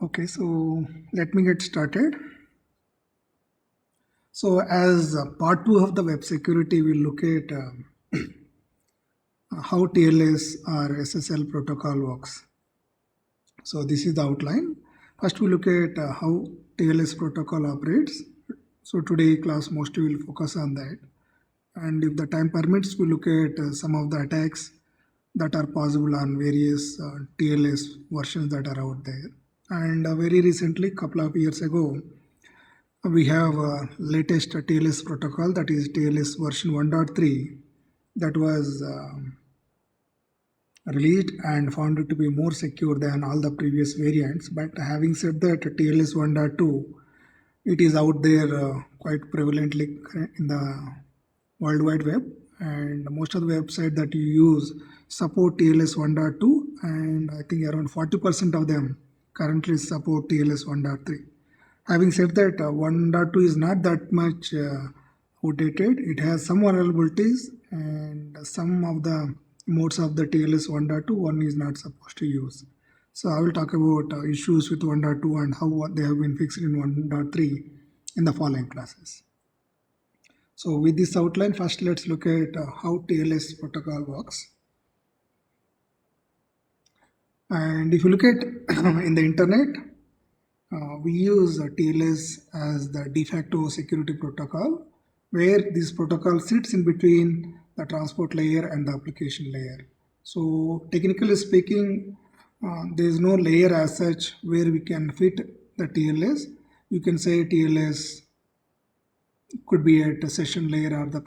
Okay, so let me get started. So as part 2 of the web security, we'll look at how TLS or SSL protocol works. So this is the outline. First we look at how TLS protocol operates. So today class mostly will focus on that. And if the time permits, we look at some of the attacks that are possible on various TLS versions that are out there. And very recently, couple of years ago, we have latest TLS protocol, that is TLS version 1.3, that was released and found to be more secure than all the previous variants. But having said that, TLS 1.2, it is out there quite prevalently in the World Wide Web, and most of the websites that you use support TLS 1.2, and I think around 40% of them currently support TLS 1.3. Having said that, 1.2 is not that much outdated. It has some vulnerabilities, and some of the modes of the TLS 1.2 one is not supposed to use. So I will talk about issues with 1.2 and how they have been fixed in 1.3 in the following classes. So with this outline, first let's look at how TLS protocol works. And if you look at in the internet, we use TLS as the de facto security protocol, where this protocol sits in between the transport layer and the application layer. So technically speaking, there is no layer as such where we can fit the TLS. You can say TLS could be at a session layer or the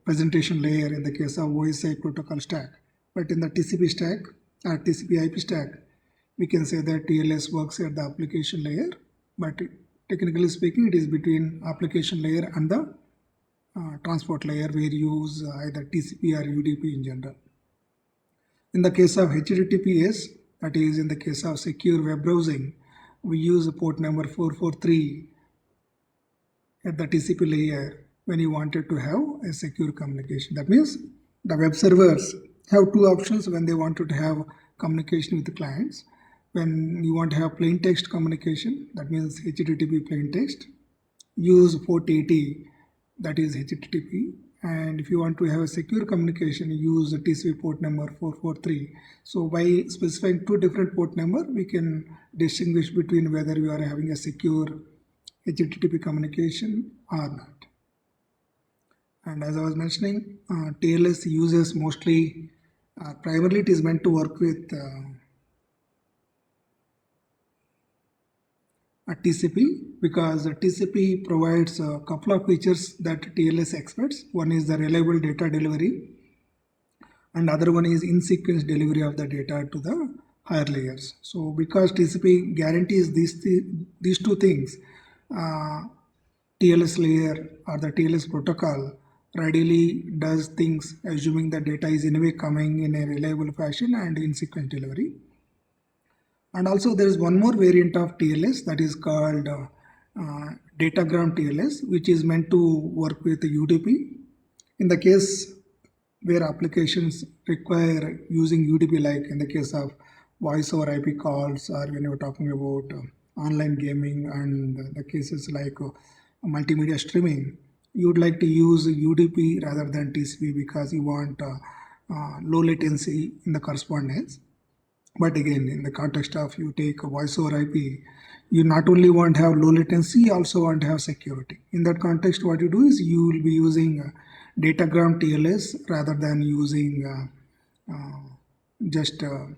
presentation layer in the case of OSI protocol stack. But in the TCP stack or TCP IP stack, we can say that TLS works at the application layer, but technically speaking, it is between application layer and the transport layer, where you use either TCP or UDP in general. In the case of HTTPS, that is in the case of secure web browsing, we use port number 443 at the TCP layer when you wanted to have a secure communication. That means the web servers have two options when they wanted to have communication with the clients. When you want to have plain text communication, that means HTTP plain text, use port 80, that is HTTP. And if you want to have a secure communication, use the TCP port number 443. So by specifying two different port number, we can distinguish between whether you are having a secure HTTP communication or not. And as I was mentioning, TLS uses mostly, primarily it is meant to work with a TCP, because TCP provides a couple of features that TLS expects. One is the reliable data delivery, and other one is in-sequence delivery of the data to the higher layers. So because TCP guarantees these two things, TLS layer or the TLS protocol readily does things assuming the data is anyway coming in a reliable fashion and in sequence delivery. And also there is one more variant of TLS that is called datagram TLS, which is meant to work with UDP. In the case where applications require using UDP, like in the case of voice over IP calls, or when you're talking about online gaming and the cases like multimedia streaming, you would like to use UDP rather than TCP because you want low latency in the correspondence. But again, in the context of you take a voice over IP, you not only want to have low latency, you also want to have security. In that context, what you do is you will be using datagram TLS rather than using just the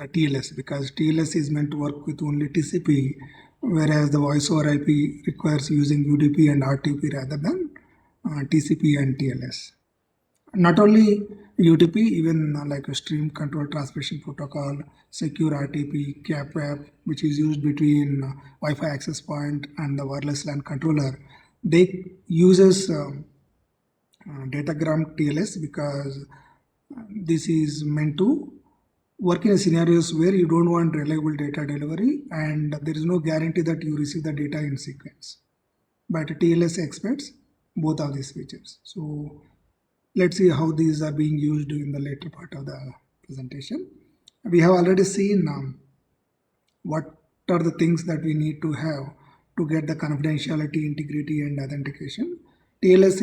TLS, because TLS is meant to work with only TCP, whereas the voice over IP requires using UDP and RTP rather than TCP and TLS. Not only UDP, even like a stream control transmission protocol, secure RTP, CAPWAP, which is used between Wi-Fi access point and the wireless LAN controller, they uses datagram TLS because this is meant to work in scenarios where you don't want reliable data delivery and there is no guarantee that you receive the data in sequence. But TLS expects both of these features. So let's see how these are being used in the later part of the presentation. We have already seen what are the things that we need to have to get the confidentiality, integrity, and authentication. TLS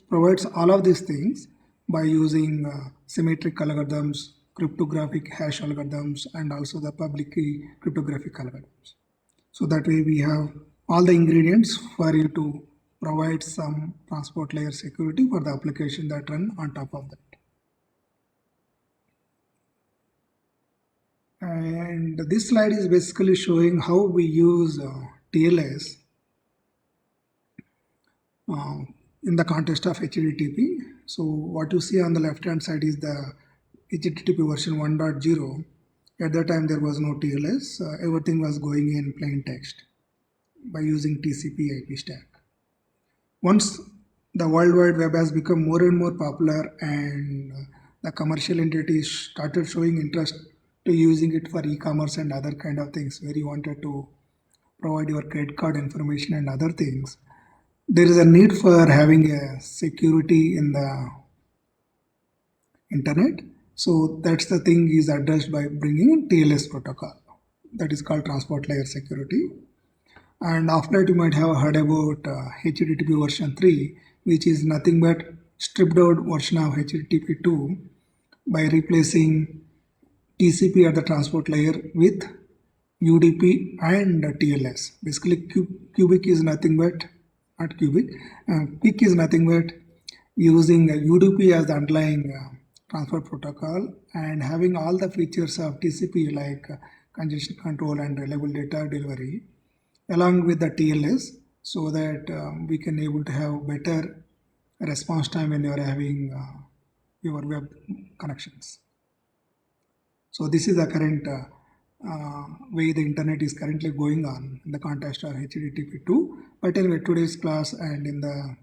provides all of these things by using symmetric algorithms, cryptographic hash algorithms, and also the public key cryptographic algorithms. So that way we have all the ingredients for you to provide some transport layer security for the application that run on top of that. And this slide is basically showing how we use TLS uh, in the context of HTTP. So what you see on the left hand side is the HTTP version 1.0. At that time there was no TLS, everything was going in plain text by using TCP IP stack. Once the World Wide Web has become more and more popular and the commercial entities started showing interest to using it for e-commerce and other kind of things where you wanted to provide your credit card information and other things, there is a need for having a security in the internet. So that's the thing is addressed by bringing in TLS protocol, that is called transport layer security. And after that you might have heard about HTTP version 3, which is nothing but stripped out version of HTTP 2 by replacing TCP at the transport layer with UDP and TLS. Basically, cubic is nothing but, not cubic, PIC is nothing but using UDP as the underlying transport protocol and having all the features of TCP like congestion control and reliable data delivery along with the TLS so that we can able to have better response time when you are having your web connections. So this is the current way the internet is currently going on in the context of HTTP2. But in today's class and in the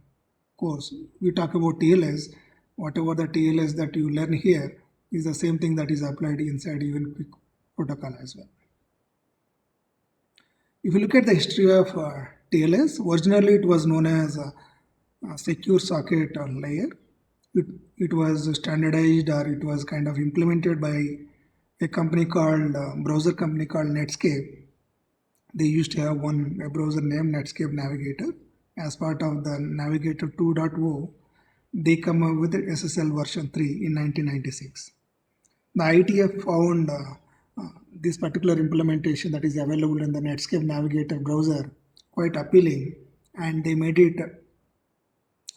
course, we talk about TLS. Whatever the TLS that you learn here is the same thing that is applied inside even quick protocol as well. If you look at the history of TLS, originally it was known as a secure socket layer. It was standardized or it was kind of implemented by a company called browser company called Netscape. They used to have one web browser named Netscape Navigator. As part of the Navigator 2.0, they come up with the SSL version 3 in 1996. The IETF found this particular implementation that is available in the Netscape Navigator browser quite appealing, and they made it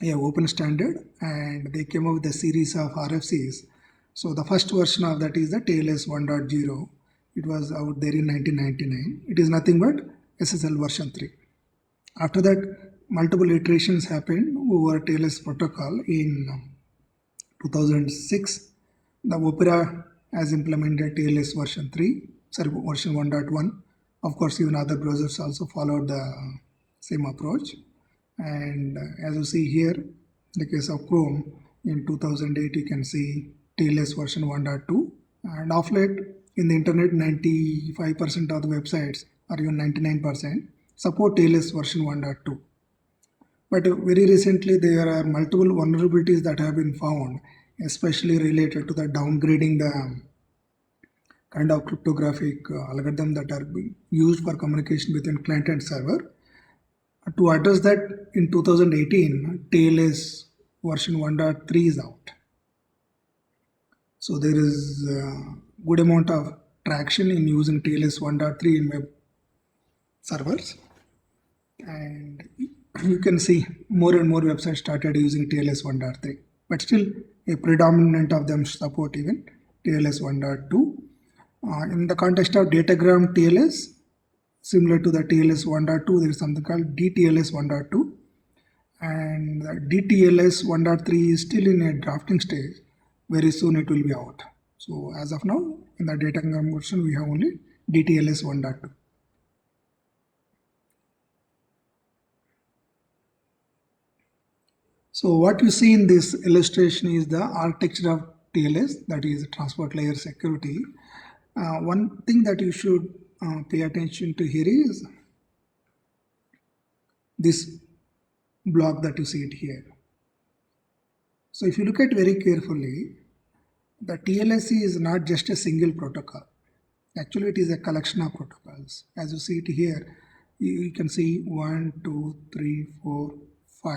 a open standard, and they came up with a series of RFCs. So the first version of that is the TLS 1.0. It was out there in 1999. It is nothing but SSL version 3. After that, multiple iterations happened over TLS protocol. In 2006, the Opera has implemented TLS version 3, sorry, version 1.1. Of course, even other browsers also followed the same approach. And as you see here, in the case of Chrome, in 2008, you can see TLS version 1.2. And of late, in the internet, 95% of the websites, or even 99%, support TLS version 1.2. But very recently, there are multiple vulnerabilities that have been found, especially related to the downgrading the kind of cryptographic algorithm that are being used for communication between client and server. To address that, in 2018, TLS version 1.3 is out. So there is a good amount of traction in using TLS 1.3 in web servers. And you can see more and more websites started using TLS 1.3. But still, a predominant of them support even TLS 1.2. In the context of datagram TLS, similar to the TLS 1.2, there is something called DTLS 1.2, and DTLS 1.3 is still in a drafting stage. Very soon it will be out. So as of now, in the datagram version, we have only DTLS 1.2. So what you see in this illustration is the architecture of TLS, that is transport layer security. One thing that you should pay attention to here is this block that you see it here. So if you look at very carefully, the TLS is not just a single protocol. Actually, it is a collection of protocols. As you see it here, you can see 1, 2, 3, 4, 5.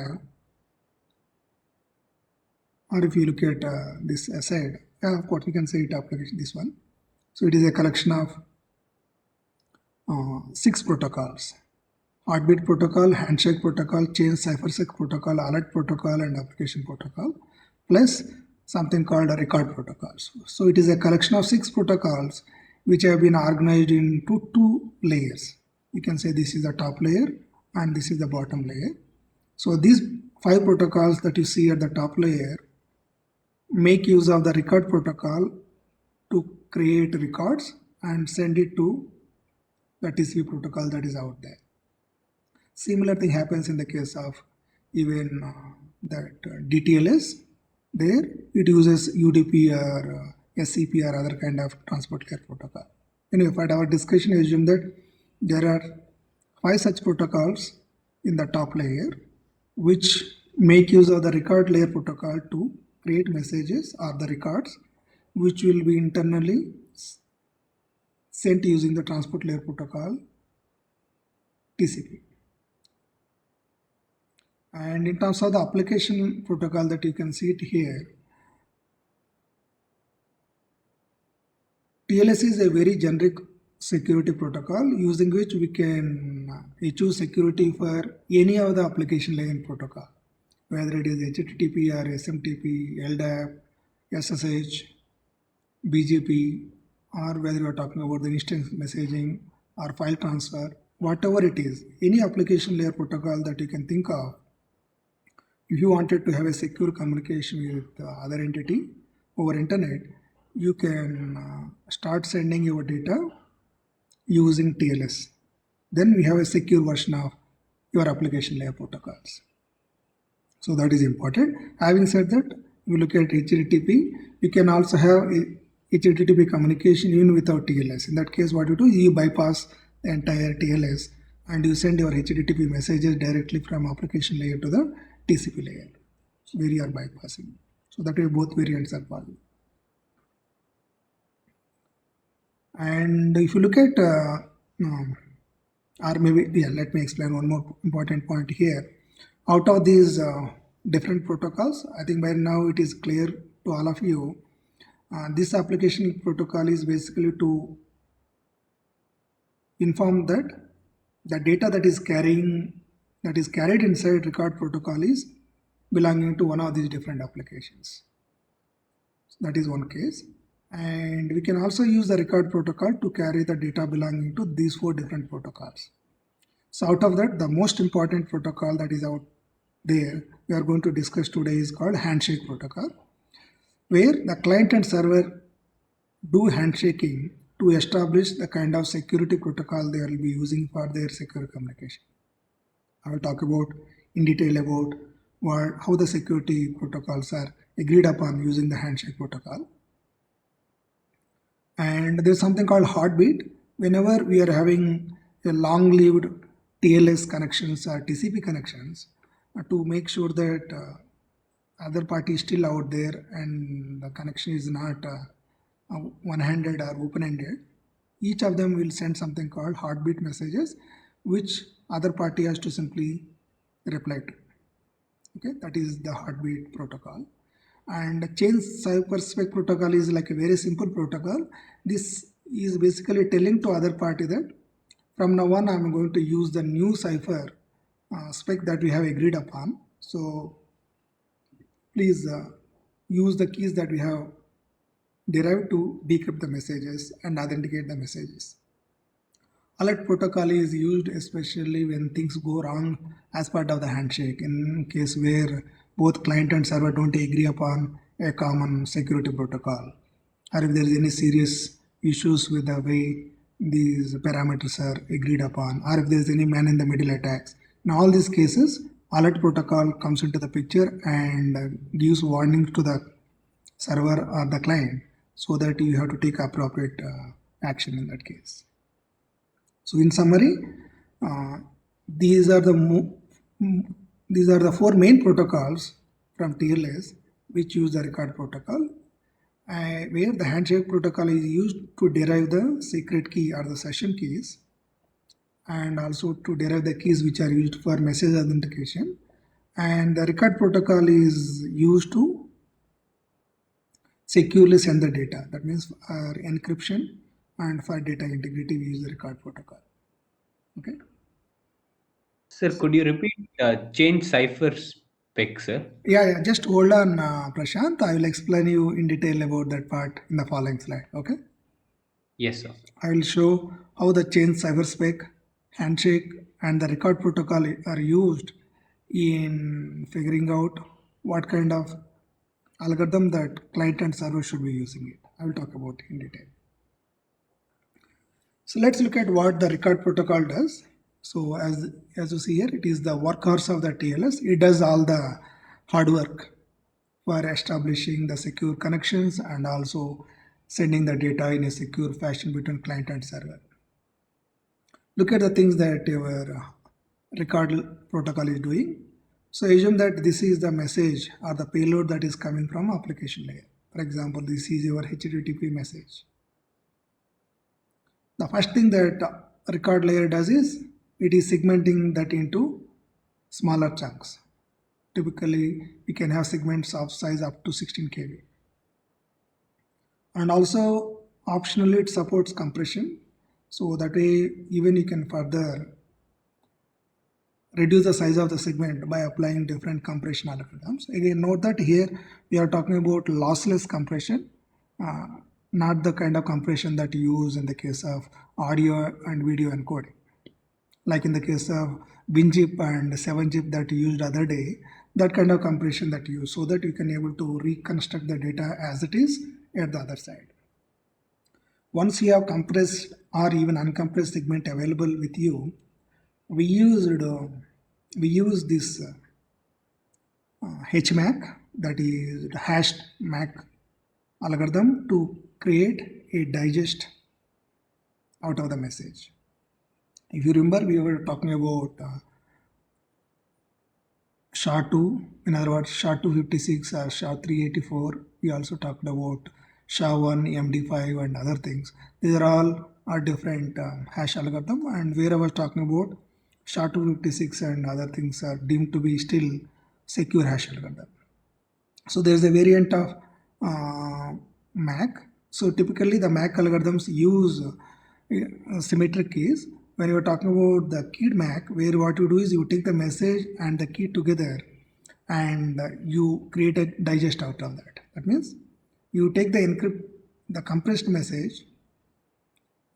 Or if you look at this aside, of course, we can say it application, this one. So it is a collection of 6 protocols: heartbeat protocol, handshake protocol, chain ciphersec protocol, alert protocol, and application protocol, plus something called a record protocols. So it is a collection of 6 protocols which have been organized into 2 layers. You can say this is the top layer and this is the bottom layer. So these 5 protocols that you see at the top layer make use of the record protocol to create records and send it to the TCP protocol that is out there. Similar thing happens in the case of even that DTLS. There it uses UDP or SCP or other kind of transport layer protocol. Anyway, for our discussion, assume that there are 5 such protocols in the top layer which make use of the record layer protocol to create messages or the records which will be internally sent using the transport layer protocol TCP. And in terms of the application protocol that you can see it here, TLS is a very generic security protocol using which we can achieve security for any of the application layer protocol, whether it is HTTP or SMTP, LDAP, SSH, BGP, or whether you are talking about the instance messaging or file transfer, whatever it is, any application layer protocol that you can think of. If you wanted to have a secure communication with the other entity over internet, you can start sending your data using TLS. Then we have a secure version of your application layer protocols. So that is important. Having said that, you look at HTTP, you can also have HTTP communication even without TLS. In that case, what you do, you bypass the entire TLS and you send your HTTP messages directly from application layer to the TCP layer, where you are bypassing. So that way both variants are possible. And if you look at, or maybe, yeah, let me explain one more important point here. Out of these different protocols, I think by now it is clear to all of you, this application protocol is basically to inform that the data that is carried inside record protocol is belonging to one of these different applications. That is one case. And we can also use the record protocol to carry the data belonging to these 4 different protocols. So out of that, the most important protocol that is out there we are going to discuss today is called handshake protocol, where the client and server do handshaking to establish the kind of security protocol they will be using for their secure communication. I will talk about in detail about how the security protocols are agreed upon using the handshake protocol. And there's something called heartbeat. Whenever we are having a long-lived TLS connections or TCP connections, to make sure that other party is still out there and the connection is not one-handed or open-ended, each of them will send something called heartbeat messages, which other party has to simply reply to. Okay, that is the heartbeat protocol. And chain ciphersec protocol is like a very simple protocol. This is basically telling to other party that from now on I'm going to use the new cipher spec that we have agreed upon. So please use the keys that we have derived to decrypt the messages and authenticate the messages. Alert protocol is used especially when things go wrong as part of the handshake, in case where both client and server don't agree upon a common security protocol, or if there is any serious issues with the way these parameters are agreed upon, or if there is any man in the middle attacks. In all these cases, alert protocol comes into the picture and gives warning to the server or the client so that you have to take appropriate action in that case. So in summary, these are the 4 main protocols from TLS which use the record protocol, where the handshake protocol is used to derive the secret key or the session keys, and also to derive the keys which are used for message authentication. And the record protocol is used to securely send the data. That means for encryption and for data integrity, we use the record protocol. Okay. Sir, could you repeat change cipher spec, sir? Yeah. Just hold on, Prashant. I will explain you in detail about that part in the following slide. Okay. Yes, sir. I will show how the chain cyberspec, handshake, and the record protocol are used in figuring out what kind of algorithm that client and server should be using it. I will talk about it in detail. So let's look at what the record protocol does. So as you see here, it is the workhorse of the TLS. It does all the hard work for establishing the secure connections and also sending the data in a secure fashion between client and server. Look at the things that your record protocol is doing. So assume that this is the message or the payload that is coming from application layer. For example, this is your HTTP message. The first thing that record layer does is it is segmenting that into smaller chunks. Typically, we can have segments of size up to 16 KB. And also, optionally, it supports compression. So that way, even you can further reduce the size of the segment by applying different compression algorithms. Again, note that here we are talking about lossless compression, not the kind of compression that you use in the case of audio and video encoding. Like in the case of WinZip and 7-zip that you used other day, that kind of compression that you use so that you can able to reconstruct the data as it is at the other side. Once you have compressed or even uncompressed segment available with you, we use this HMAC, that is the hashed MAC algorithm, to create a digest out of the message. If you remember, we were talking about SHA-2, in other words, SHA-256 or SHA-384. We also talked about SHA-1, MD5 and other things. These are all different hash algorithm, and where I was talking about SHA-256 and other things are deemed to be still secure hash algorithm. So there is a variant of MAC. So typically the MAC algorithms use symmetric keys. When you are talking about the keyed MAC, where what you do is you take the message and the key together and you create a digest out of that. That means you take the compressed message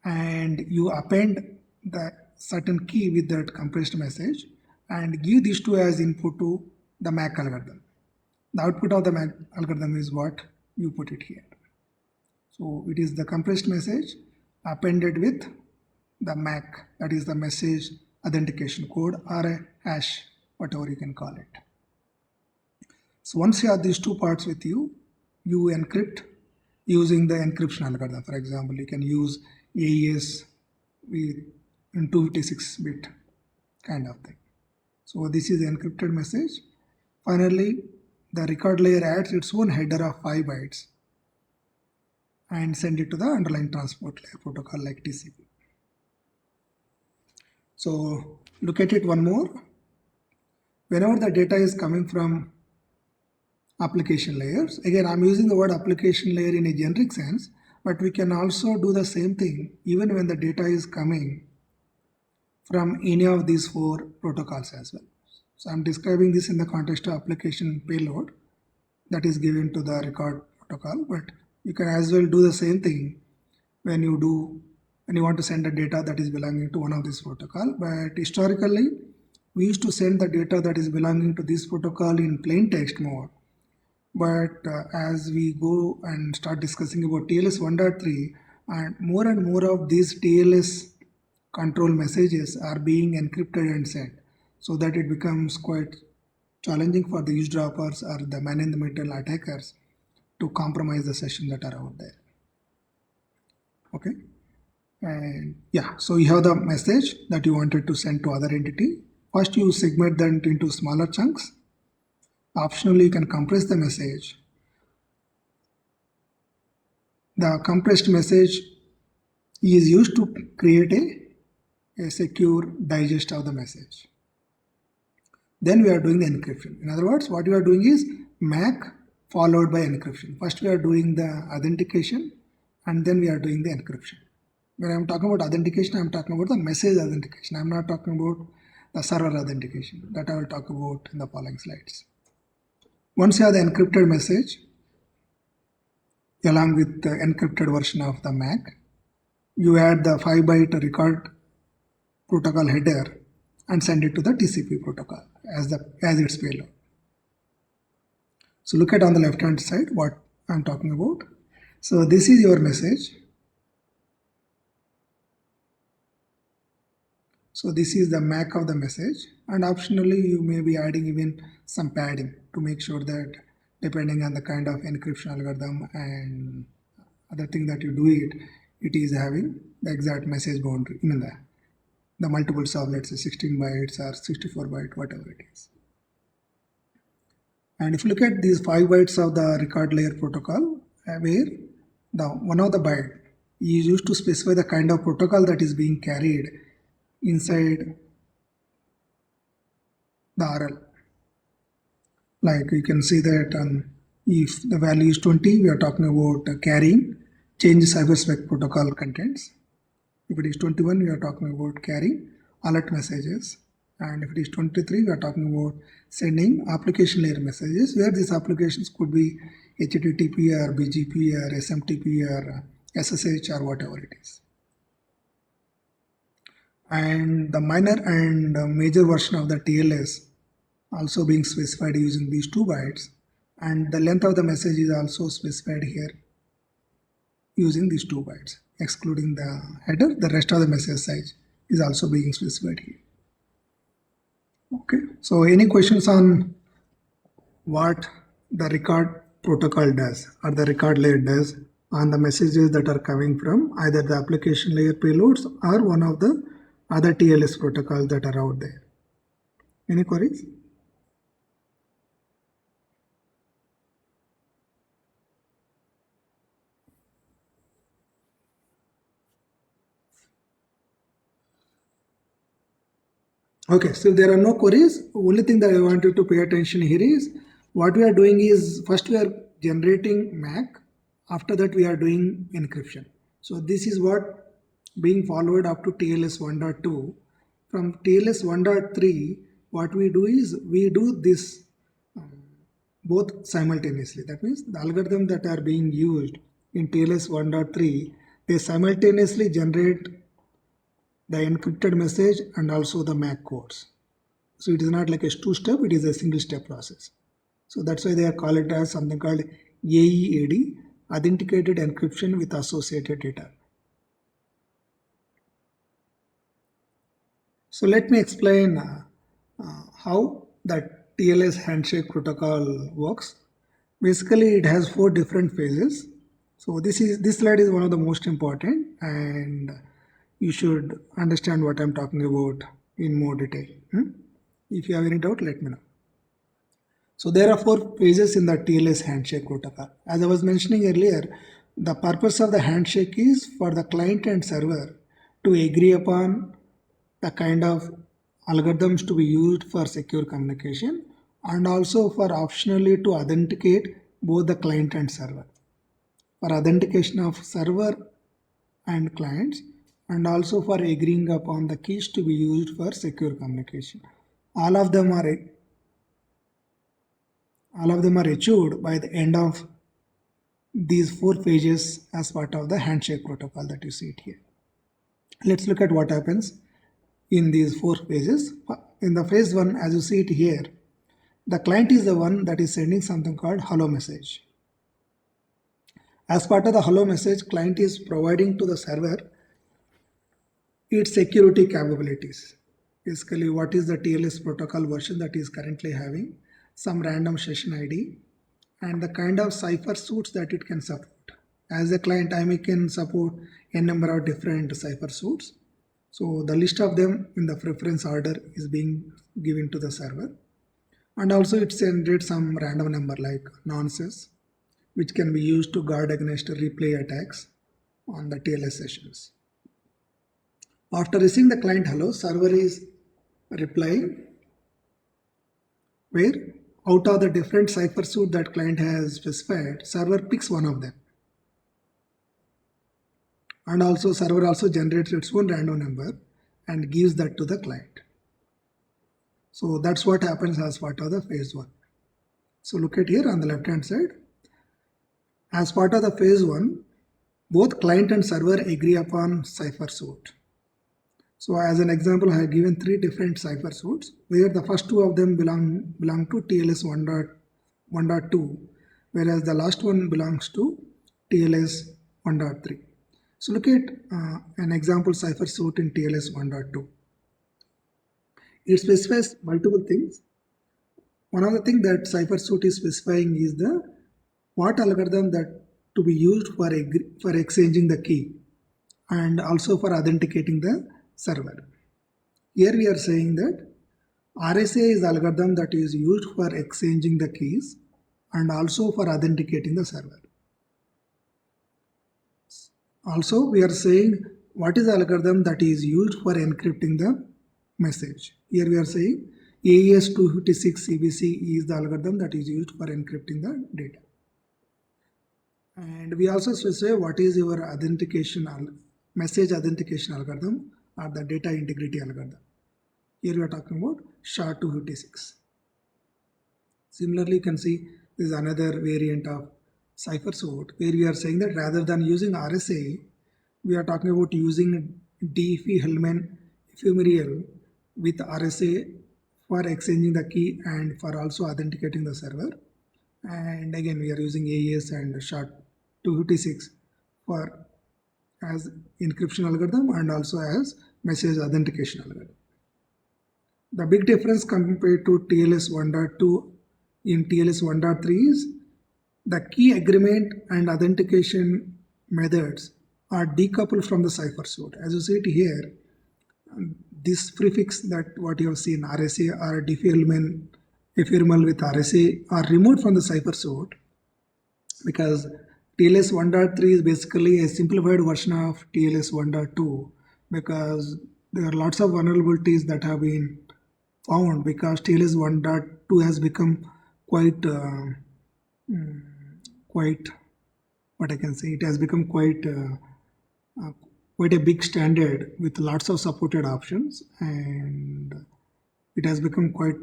and you append the certain key with that compressed message and give these two as input to the MAC algorithm. The output of the MAC algorithm is what you put it here. So it is the compressed message appended with the MAC, that is the message authentication code or a hash, whatever you can call it. So once you have these two parts with you, you encrypt using the encryption algorithm. For example, you can use AES with 256-bit kind of thing. So this is the encrypted message. Finally, the record layer adds its own header of 5 bytes and send it to the underlying transport layer protocol like TCP. So look at it one more. Whenever the data is coming from application layers, again I'm using the word application layer in a generic sense, but we can also do the same thing even when the data is coming from any of these 4 protocols as well. So I'm describing this in the context of application payload that is given to the record protocol, but you can as well do the same thing when you want to send the data that is belonging to one of these protocol. But historically, we used to send the data that is belonging to this protocol in plain text mode. But as we go and start discussing about TLS 1.3, and more of these TLS control messages are being encrypted and sent, so that it becomes quite challenging for the eavesdroppers or the man-in-the-middle attackers to compromise the sessions that are out there. Okay, and yeah, so you have the message that you wanted to send to other entity. First, you segment that into smaller chunks. Optionally, you can compress the message The compressed message is used to create a secure digest of the message. Then we are doing the encryption. In other words, what we are doing is MAC followed by encryption. First we are doing the authentication and then we are doing the encryption. When I'm talking about authentication, I'm talking about the message authentication. I'm not talking about the server authentication. That I will talk about in the following slides. Once you have the encrypted message along with the encrypted version of the MAC, you add the 5-byte record protocol header and send it to the TCP protocol as its payload. So look at on the left hand side what I'm talking about. So this is your message. So this is the MAC of the message, and optionally you may be adding even some padding to make sure that depending on the kind of encryption algorithm and other thing that you do it is having the exact message boundary, the multiples of let's say 16 bytes or 64 byte, whatever it is. And if you look at these 5 bytes of the record layer protocol, where the one of the byte is used to specify the kind of protocol that is being carried inside the RL. Like you can see that if the value is 20, we are talking about carrying change cyberspec protocol contents. If it is 21, we are talking about carrying alert messages. And if it is 23, we are talking about sending application layer messages, where these applications could be HTTP or BGP or SMTP or SSH or whatever it is. And the minor and major version of the TLS also being specified using these 2 bytes, and the length of the message is also specified here using these 2 bytes. Excluding the header, the rest of the message size is also being specified here. Okay, so any questions on what the record protocol does or the record layer does on the messages that are coming from either the application layer payloads or one of the other TLS protocols that are out there? Any queries? Okay, so there are no queries. Only thing that I want you to pay attention here is what we are doing is first we are generating MAC. After that we are doing encryption. So this is what being followed up to TLS 1.2. From TLS 1.3, what we do is we do this both simultaneously. That means the algorithm that are being used in TLS 1.3, they simultaneously generate the encrypted message and also the MAC codes. So it is not like a two-step, it is a single-step process. So that's why they are called it as something called AEAD, authenticated encryption with associated data. So let me explain how that TLS handshake protocol works. Basically, it has 4 different phases. So this slide is one of the most important, and you should understand what I'm talking about in more detail. If you have any doubt, let me know. So there are 4 phases in the TLS handshake protocol. As I was mentioning earlier, the purpose of the handshake is for the client and server to agree upon the kind of algorithms to be used for secure communication, and also for optionally to authenticate both the client and server. For authentication of server and clients, and also for agreeing upon the keys to be used for secure communication. All of them are achieved by the end of these 4 phases as part of the handshake protocol that you see it here. Let's look at what happens in these 4 phases. In the phase 1, as you see it here, the client is the one that is sending something called hello message. As part of the hello message, client is providing to the server its security capabilities. Basically, what is the TLS protocol version that is currently having, some random session ID, and the kind of cipher suites that it can support. As a client, I can support a number of different cipher suites. So the list of them in the preference order is being given to the server. And also it generates some random number like nonces, which can be used to guard against replay attacks on the TLS sessions. After receiving the client hello, server is replying where out of the different cipher suite that client has specified, server picks one of them. And also server also generates its own random number and gives that to the client. So that's what happens as part of the phase 1. So look at here on the left hand side. As part of the phase 1, both client and server agree upon cipher suite. So as an example, I have given 3 different cipher suites where the first 2 of them belong to TLS 1.1.2, whereas the last one belongs to TLS 1.3. So look at an example cipher suite in TLS 1.2. It specifies multiple things. One of the things that cipher suite is specifying is the what algorithm that to be used for exchanging the key and also for authenticating the server. Here we are saying that RSA is the algorithm that is used for exchanging the keys and also for authenticating the server. Also, we are saying what is the algorithm that is used for encrypting the message. Here we are saying AES 256 CBC is the algorithm that is used for encrypting the data. And we also specify what is your message authentication algorithm or the data integrity algorithm. Here we are talking about SHA-256. Similarly, you can see this is another variant of cipher suite where we are saying that rather than using RSA, we are talking about using Diffie-Hellman ephemeral with RSA for exchanging the key and for also authenticating the server. And again, we are using AES and SHA-256 for as encryption algorithm and also as message authentication algorithm. The big difference compared to TLS 1.2 in TLS 1.3 is the key agreement and authentication methods are decoupled from the cipher suite. As you see it here, this prefix that what you have seen RSA or Diffie-Hellman ephemeral with RSA are removed from the cipher suite because TLS 1.3 is basically a simplified version of TLS 1.2 because there are lots of vulnerabilities that have been found because TLS 1.2 has become quite what I can say, it has become quite a big standard with lots of supported options, and it has become quite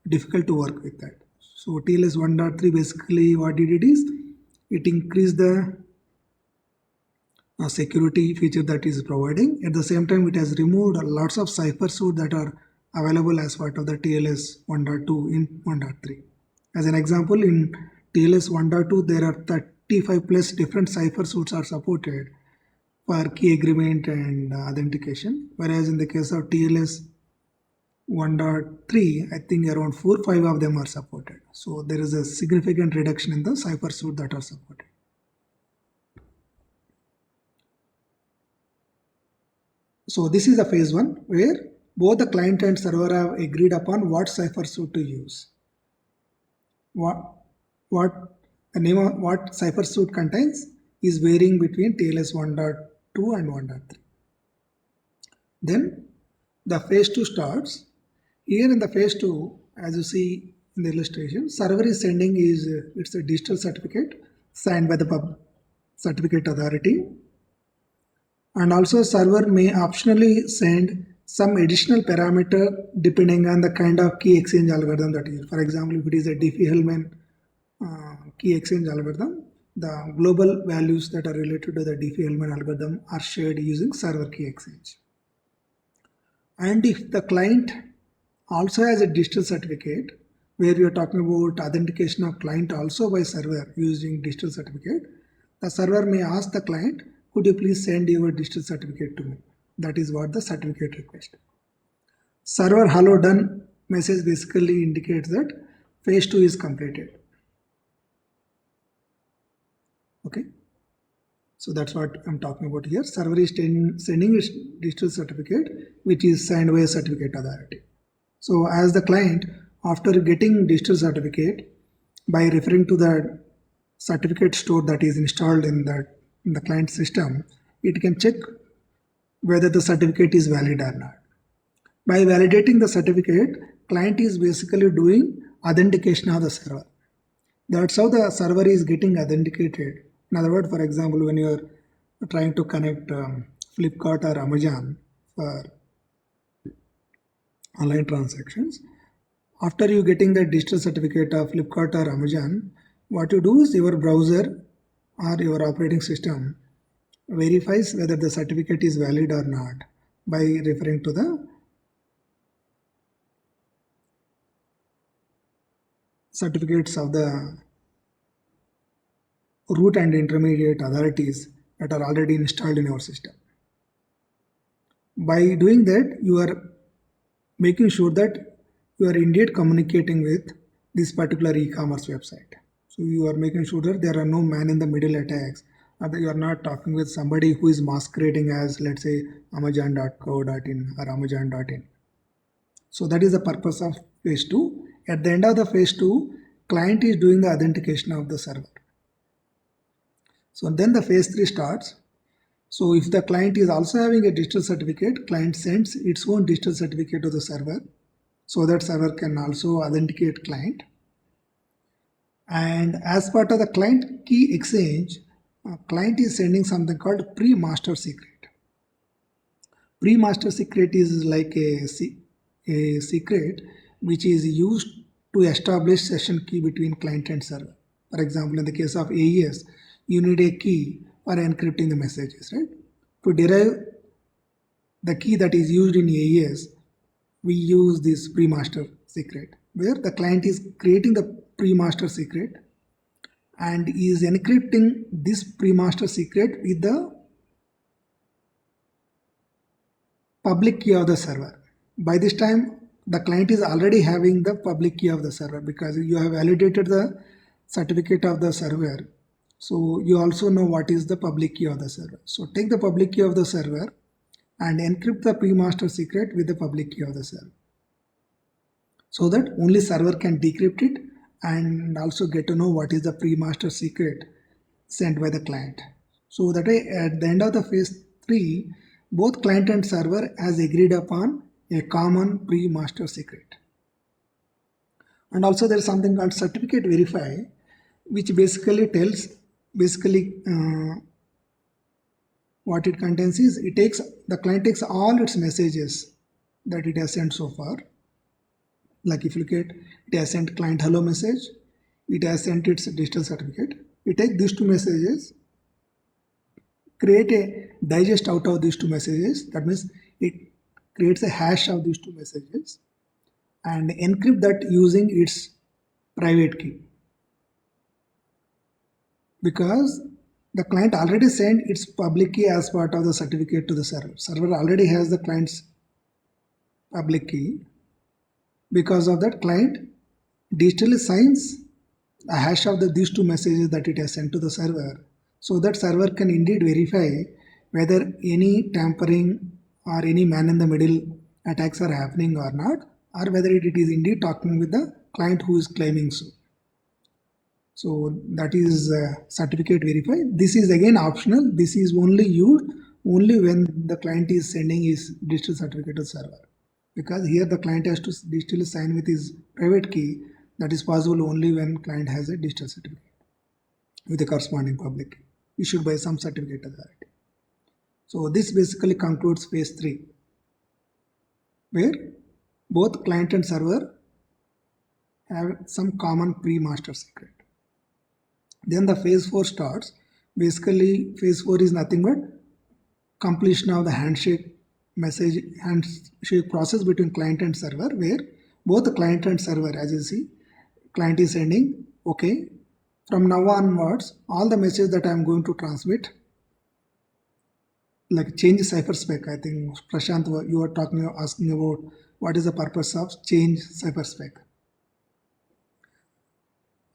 difficult to work with that. So TLS 1.3 basically what it is, it increased the security feature that is providing. At the same time, it has removed lots of cipher suite that are available as part of the TLS 1.2 in 1.3. As an example, in TLS 1.2, there are 35 plus different cipher suites are supported for key agreement and authentication, whereas in the case of TLS 1.3, I think around 4-5 of them are supported. So there is a significant reduction in the cipher suite that are supported. So this is the phase 1 where both the client and server have agreed upon what cipher suite to use. What the name of what cipher suite contains is varying between TLS 1.2 and 1.3. Then the phase 2 starts. Here in the phase 2, as you see in the illustration, server is sending it's a digital certificate signed by the certificate authority, and also server may optionally send some additional parameter depending on the kind of key exchange algorithm that is. For example, if it is a Diffie-Hellman key exchange algorithm, the global values that are related to the Diffie-Hellman algorithm are shared using server key exchange. And if the client also has a digital certificate, where we are talking about authentication of client also by server using digital certificate, the server may ask the client, could you please send your digital certificate to me? That is what the certificate request. Server hello done message basically indicates that phase 2 is completed. Okay. So that's what I'm talking about here. Server is sending its digital certificate, which is signed by a certificate authority. So as the client, after getting digital certificate, by referring to the certificate store that is installed in the client system, it can check whether the certificate is valid or not. By validating the certificate, client is basically doing authentication of the server. That's how the server is getting authenticated. In other words, for example, when you are trying to connect Flipkart or Amazon for online transactions, after you getting the digital certificate of Flipkart or Amazon, what you do is your browser or your operating system verifies whether the certificate is valid or not by referring to the certificates of the root and intermediate authorities that are already installed in our system. By doing that, you are making sure that you are indeed communicating with this particular e-commerce website. So you are making sure that there are no man in the middle attacks, or that you are not talking with somebody who is masquerading as, let's say, amazon.co.in or amazon.in. So that is the purpose of phase 2. At the end of the phase 2, client is doing the authentication of the server. So then the phase 3 starts. So if the client is also having a digital certificate, client sends its own digital certificate to the server so that server can also authenticate client. And as part of the client key exchange, client is sending something called pre-master secret. Pre-master secret is like a secret which is used to establish session key between client and server. For example, in the case of AES, you need a key for encrypting the messages, right? To derive the key that is used in AES, we use this pre-master secret, where the client is creating the pre-master secret and is encrypting this pre-master secret with the public key of the server. By this time, the client is already having the public key of the server because you have validated the certificate of the server. So you also know what is the public key of the server. So take the public key of the server and encrypt the pre-master secret with the public key of the server, so that only server can decrypt it and also get to know what is the pre-master secret sent by the client. So that way, at the end of the phase 3, both client and server has agreed upon a common pre-master secret. And also there is something called certificate verify, which basically tells, basically what it contains is, it takes, the client takes all its messages that it has sent so far. Like if you look at, it has sent client hello message, it has sent its digital certificate. It takes these two messages, create a digest out of these two messages. That means it creates a hash of these two messages and encrypt that using its private key. Because the client already sent its public key as part of the certificate to the server. Server already has the client's public key. Because of that, client digitally signs a hash of these two messages that it has sent to the server, so that server can indeed verify whether any tampering or any man in the middle attacks are happening or not, or whether it is indeed talking with the client who is claiming so. So that is certificate verify. This is again optional. This is only used only when the client is sending his digital certificate to the server. Because here the client has to digitally sign with his private key. That is possible only when client has a digital certificate with a corresponding public key issued by some certificate authority. So this basically concludes phase 3, where both client and server have some common pre-master secret. Then the phase 4 starts. Basically, phase 4 is nothing but completion of the handshake process between client and server, where both the client and server, as you see, client is sending, okay, from now onwards, all the messages that I am going to transmit, like change cipher spec. I think Prashant, you are asking about what is the purpose of change cipher spec.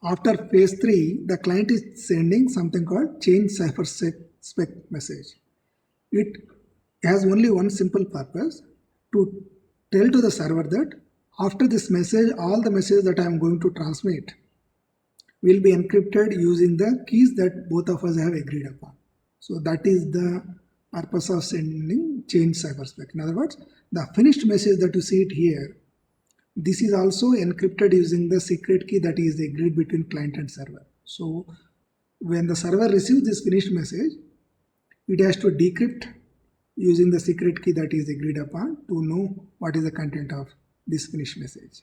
After phase 3, the client is sending something called change cipher spec message. It has only one simple purpose, to tell to the server that after this message, all the messages that I am going to transmit will be encrypted using the keys that both of us have agreed upon. So that is the purpose of sending change cypherspec. In other words, the finished message that you see it here, this is also encrypted using the secret key that is agreed between client and server. So when the server receives this finished message, it has to decrypt using the secret key that is agreed upon to know what is the content of this finished message.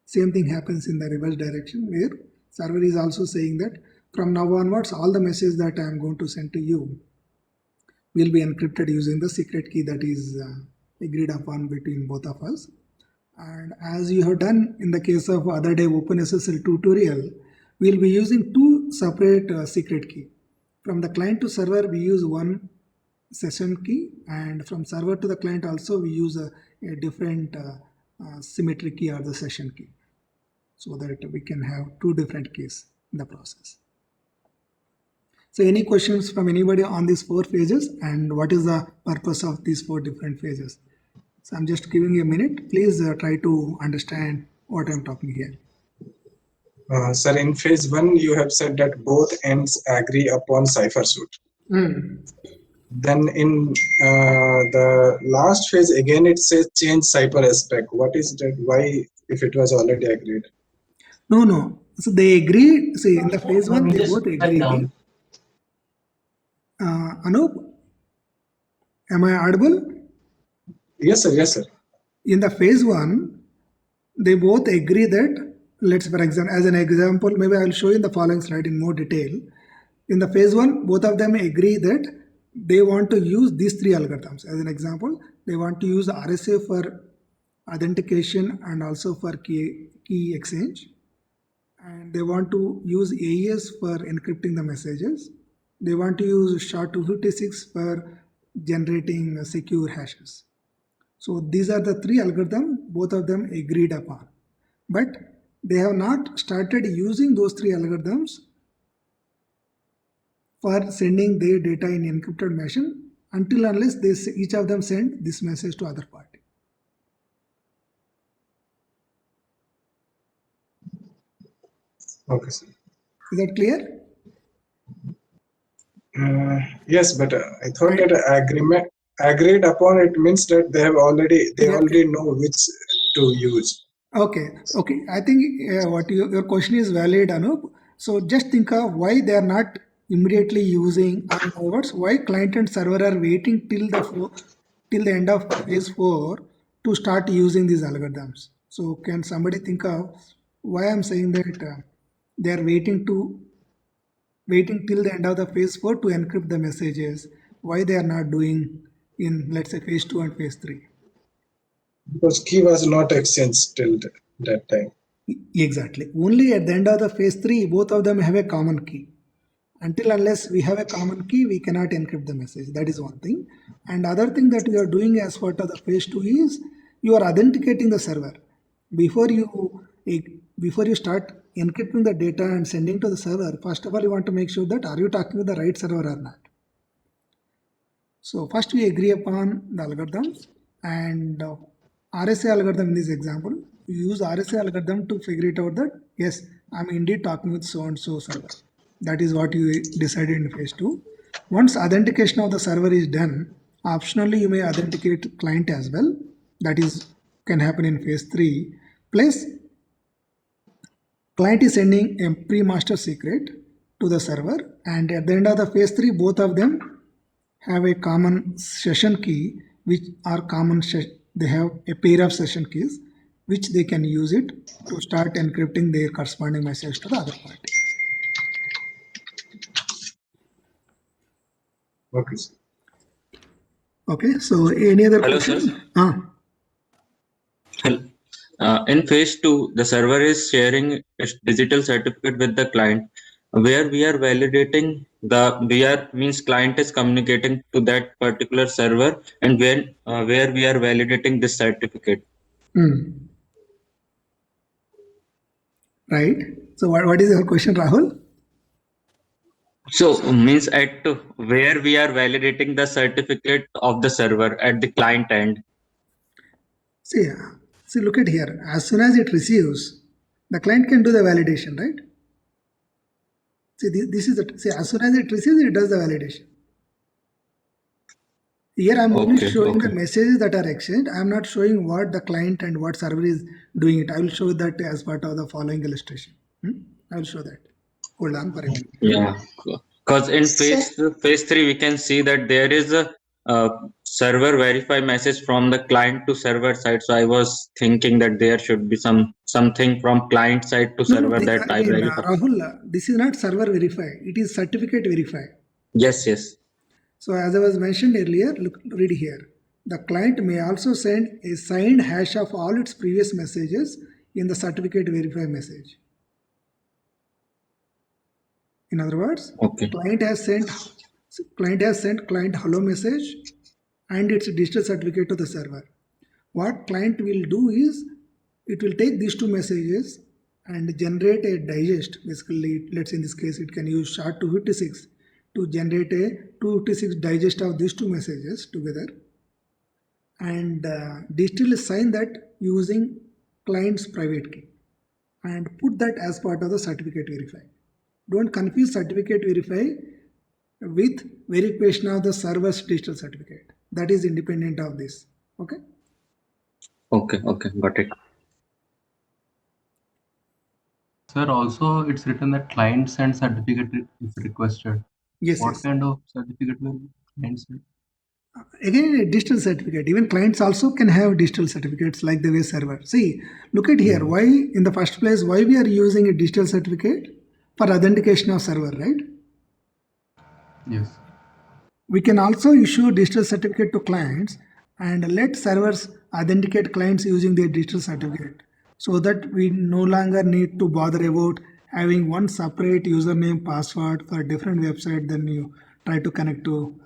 Same thing happens in the reverse direction where server is also saying that from now onwards all the messages that I am going to send to you will be encrypted using the secret key that is agreed upon between both of us. And as you have done in the case of other day OpenSSL tutorial, we'll be using two separate secret key. From the client to server, we use one session key, and from server to the client also we use a different symmetry key or the session key, so that we can have two different keys in the process. So any questions from anybody on these four phases and what is the purpose of these four different phases? So I'm just giving you a minute. Please try to understand what I'm talking here. Sir, in phase 1, you have said that both ends agree upon cipher suit. Then in the last phase, again it says change cipher aspect. What is that? Why, if it was already agreed? No. So they agreed. See, in the phase one, they both agree. Anup, am I audible? Yes, sir. Yes, sir. In the phase one, they both agree that, let's for example, as an example, maybe I'll show you in the following slide in more detail. In the phase one, both of them agree that they want to use these three algorithms. As an example, they want to use RSA for authentication and also for key exchange. And they want to use AES for encrypting the messages. They want to use SHA-256 for generating secure hashes. So these are the three algorithms, both of them agreed upon. But they have not started using those three algorithms for sending their data in encrypted machine until unless they each of them send this message to other party. Okay, sir. Is that clear? Yes, but I thought that agreement agreed upon it means that they already know which to use. Okay. I think what your question is valid, Anup. So just think of why they are not immediately using, or in other words, why client and server are waiting till the end of phase 4 to start using these algorithms. So can somebody think of why I'm saying that they are waiting till the end of the phase 4 to encrypt the messages? Why they are not doing in, let's say, phase 2 and phase 3? Because key was not exchanged till that time. Exactly. Only at the end of the phase 3, both of them have a common key. Until unless we have a common key, we cannot encrypt the message. That is one thing. And other thing that you are doing as part of the phase 2 is you are authenticating the server. Before you start encrypting the data and sending to the server, first of all, you want to make sure that are you talking with the right server or not. So first we agree upon the algorithms, and RSA algorithm in this example, we use RSA algorithm to figure it out that yes, I'm indeed talking with so and so server. That is what you decided in phase 2. Once authentication of the server is done, optionally you may authenticate client as well. That is can happen in phase 3. Plus client is sending a pre-master secret to the server, and at the end of the phase 3, both of them have a common session key, which are they have a pair of session keys which they can use it to start encrypting their corresponding message to the other party. Okay, sir. Okay, so any other Hello, question? sir. In phase 2, the server is sharing a digital certificate with the client, where we are validating means client is communicating to that particular server, and where we are validating this certificate. Right. So what is your question, Rahul? So means at where we are validating the certificate of the server at the client end. See, see, look at here. As soon as it receives, the client can do the validation, right? See, this is the, see, as soon as it receives, it does the validation. Here I'm only showing the messages that are exchanged. I'm not showing what the client and what server is doing it. I will show that as part of the following illustration. I will show that. Hold on for a minute. Yeah, because in phase 3 we can see that there is a server verify message from the client to server side. So I was thinking that there should be something from client side to server that I Again, verify. Rahul, this is not server verify. It is certificate verify. Yes, yes. So as I was mentioned earlier, look, read here. The client may also send a signed hash of all its previous messages in the certificate verify message. In other words, client has sent client hello message and its digital certificate to the server. What client will do is it will take these two messages and generate a digest. Basically, let's say in this case it can use SHA-256 to generate a 256 digest of these two messages together, and digitally sign that using client's private key and put that as part of the certificate verify. Don't confuse certificate verify with verification of the server's digital certificate. That is independent of this. Okay. Okay, got it. Sir, also it's written that client send certificate if requested. Yes. What kind of certificate will client send? Again, a digital certificate. Even clients also can have digital certificates like the way server. See, look at here. Why, in the first place, why we are using a digital certificate? For authentication of server, right? Yes. We can also issue digital certificate to clients and let servers authenticate clients using their digital certificate, so that we no longer need to bother about having one separate username password for a different website than you try to connect to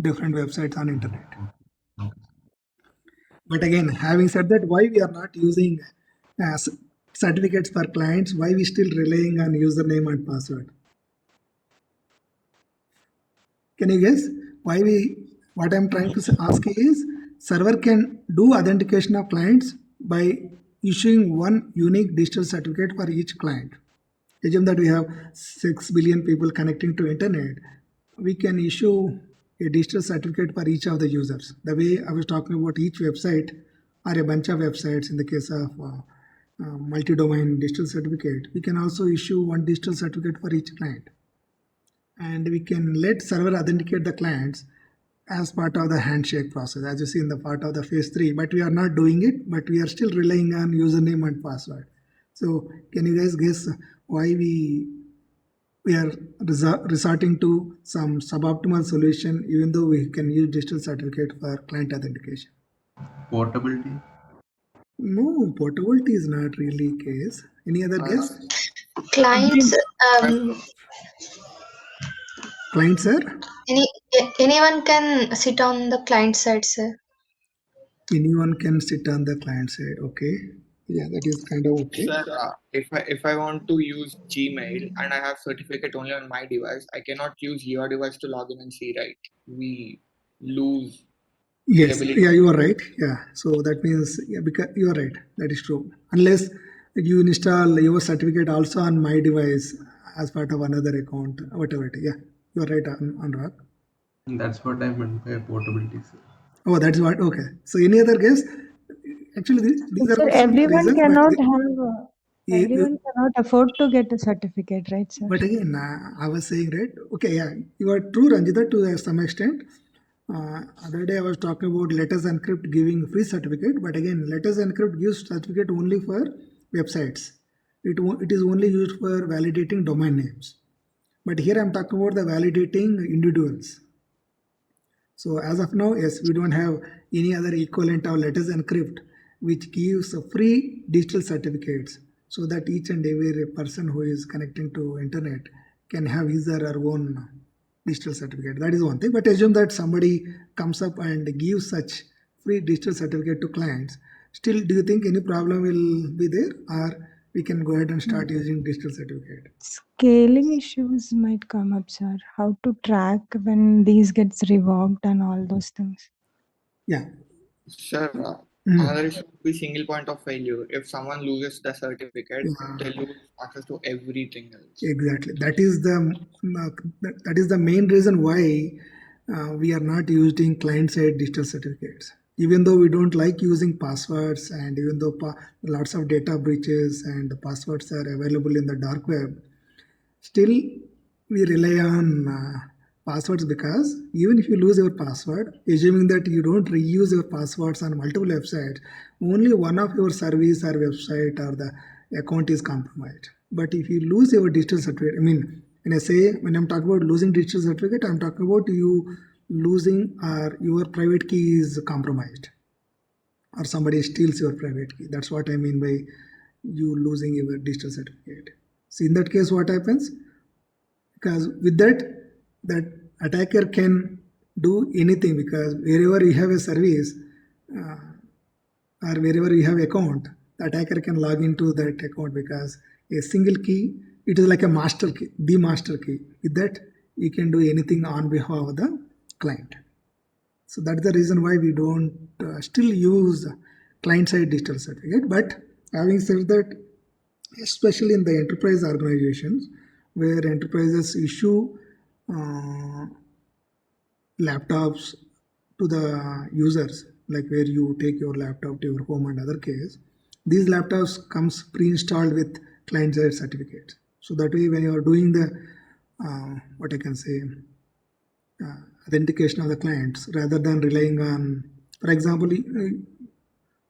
different websites on internet. But again, having said that, why we are not using certificates for clients? Why we still relying on username and password? Can you guess why we? What I'm trying to ask is, server can do authentication of clients by issuing one unique digital certificate for each client. Assume that we have 6 billion people connecting to internet. We can issue a digital certificate for each of the users. The way I was talking about each website or a bunch of websites in the case of multi-domain digital certificate, we can also issue one digital certificate for each client. And we can let server authenticate the clients as part of the handshake process, as you see in the part of the phase 3, but we are not doing it, but we are still relying on username and password. So can you guys guess why we are resorting to some suboptimal solution even though we can use digital certificate for client authentication? Portability? No, portability is not really case. Any other guess? Clients, Client, sir? anyone can sit on the client side, sir. Anyone can sit on the client side. Okay. Yeah, that is kind of okay. Sir, if I want to use Gmail and I have certificate only on my device, I cannot use your device to log in and see, right? We lose. Yes, yeah, you are right. Yeah, so that means, yeah, because you are right. That is true. Unless you install your certificate also on my device as part of another account, whatever it is. Yeah, you are right, Anurag. That's what I meant by portability, sir. Oh, that's what. Okay. So any other guess? Actually, these are Sir, also everyone reasons, cannot but have. Everyone cannot afford to get a certificate, right, sir? But again, I was saying, right? Okay, yeah, you are true, Ranjita, to some extent. Other day I was talking about Letters Encrypt giving free certificate, but again, Letters Encrypt gives certificate only for websites. It is only used for validating domain names. But here I'm talking about the validating individuals. So as of now, yes, we don't have any other equivalent of Letters Encrypt which gives free digital certificates, so that each and every person who is connecting to internet can have his or her own digital certificate. That is one thing. But assume that somebody comes up and gives such free digital certificate to clients. Still, do you think any problem will be there, or we can go ahead and start using digital certificate? Scaling issues might come up, sir. How to track when these gets revoked and all those things. Yeah. Sir, Another issue would be single point of failure. If someone loses the certificate, they lose access to everything else. Exactly. That is the main reason why we are not using client-side digital certificates. Even though we don't like using passwords, and even though lots of data breaches and the passwords are available in the dark web, still we rely on passwords, because even if you lose your password, assuming that you don't reuse your passwords on multiple websites, only one of your service or website or the account is compromised. But if you lose your digital certificate, when I'm talking about losing digital certificate, I'm talking about you losing or your private key is compromised, or somebody steals your private key. That's what I mean by you losing your digital certificate. So in that case, what happens? Because with that attacker can do anything, because wherever you have a service or wherever you have account, the attacker can log into that account, because a single key, it is like a master key, the master key. With that, you can do anything on behalf of the client. So that's the reason why we don't still use client-side digital certificate. But having said that, especially in the enterprise organizations, where enterprises issue laptops to the users, like where you take your laptop to your home and other case, these laptops comes pre-installed with client-side certificates. So that way, when you are doing the what I can say, authentication of the clients, rather than relying on, for example, in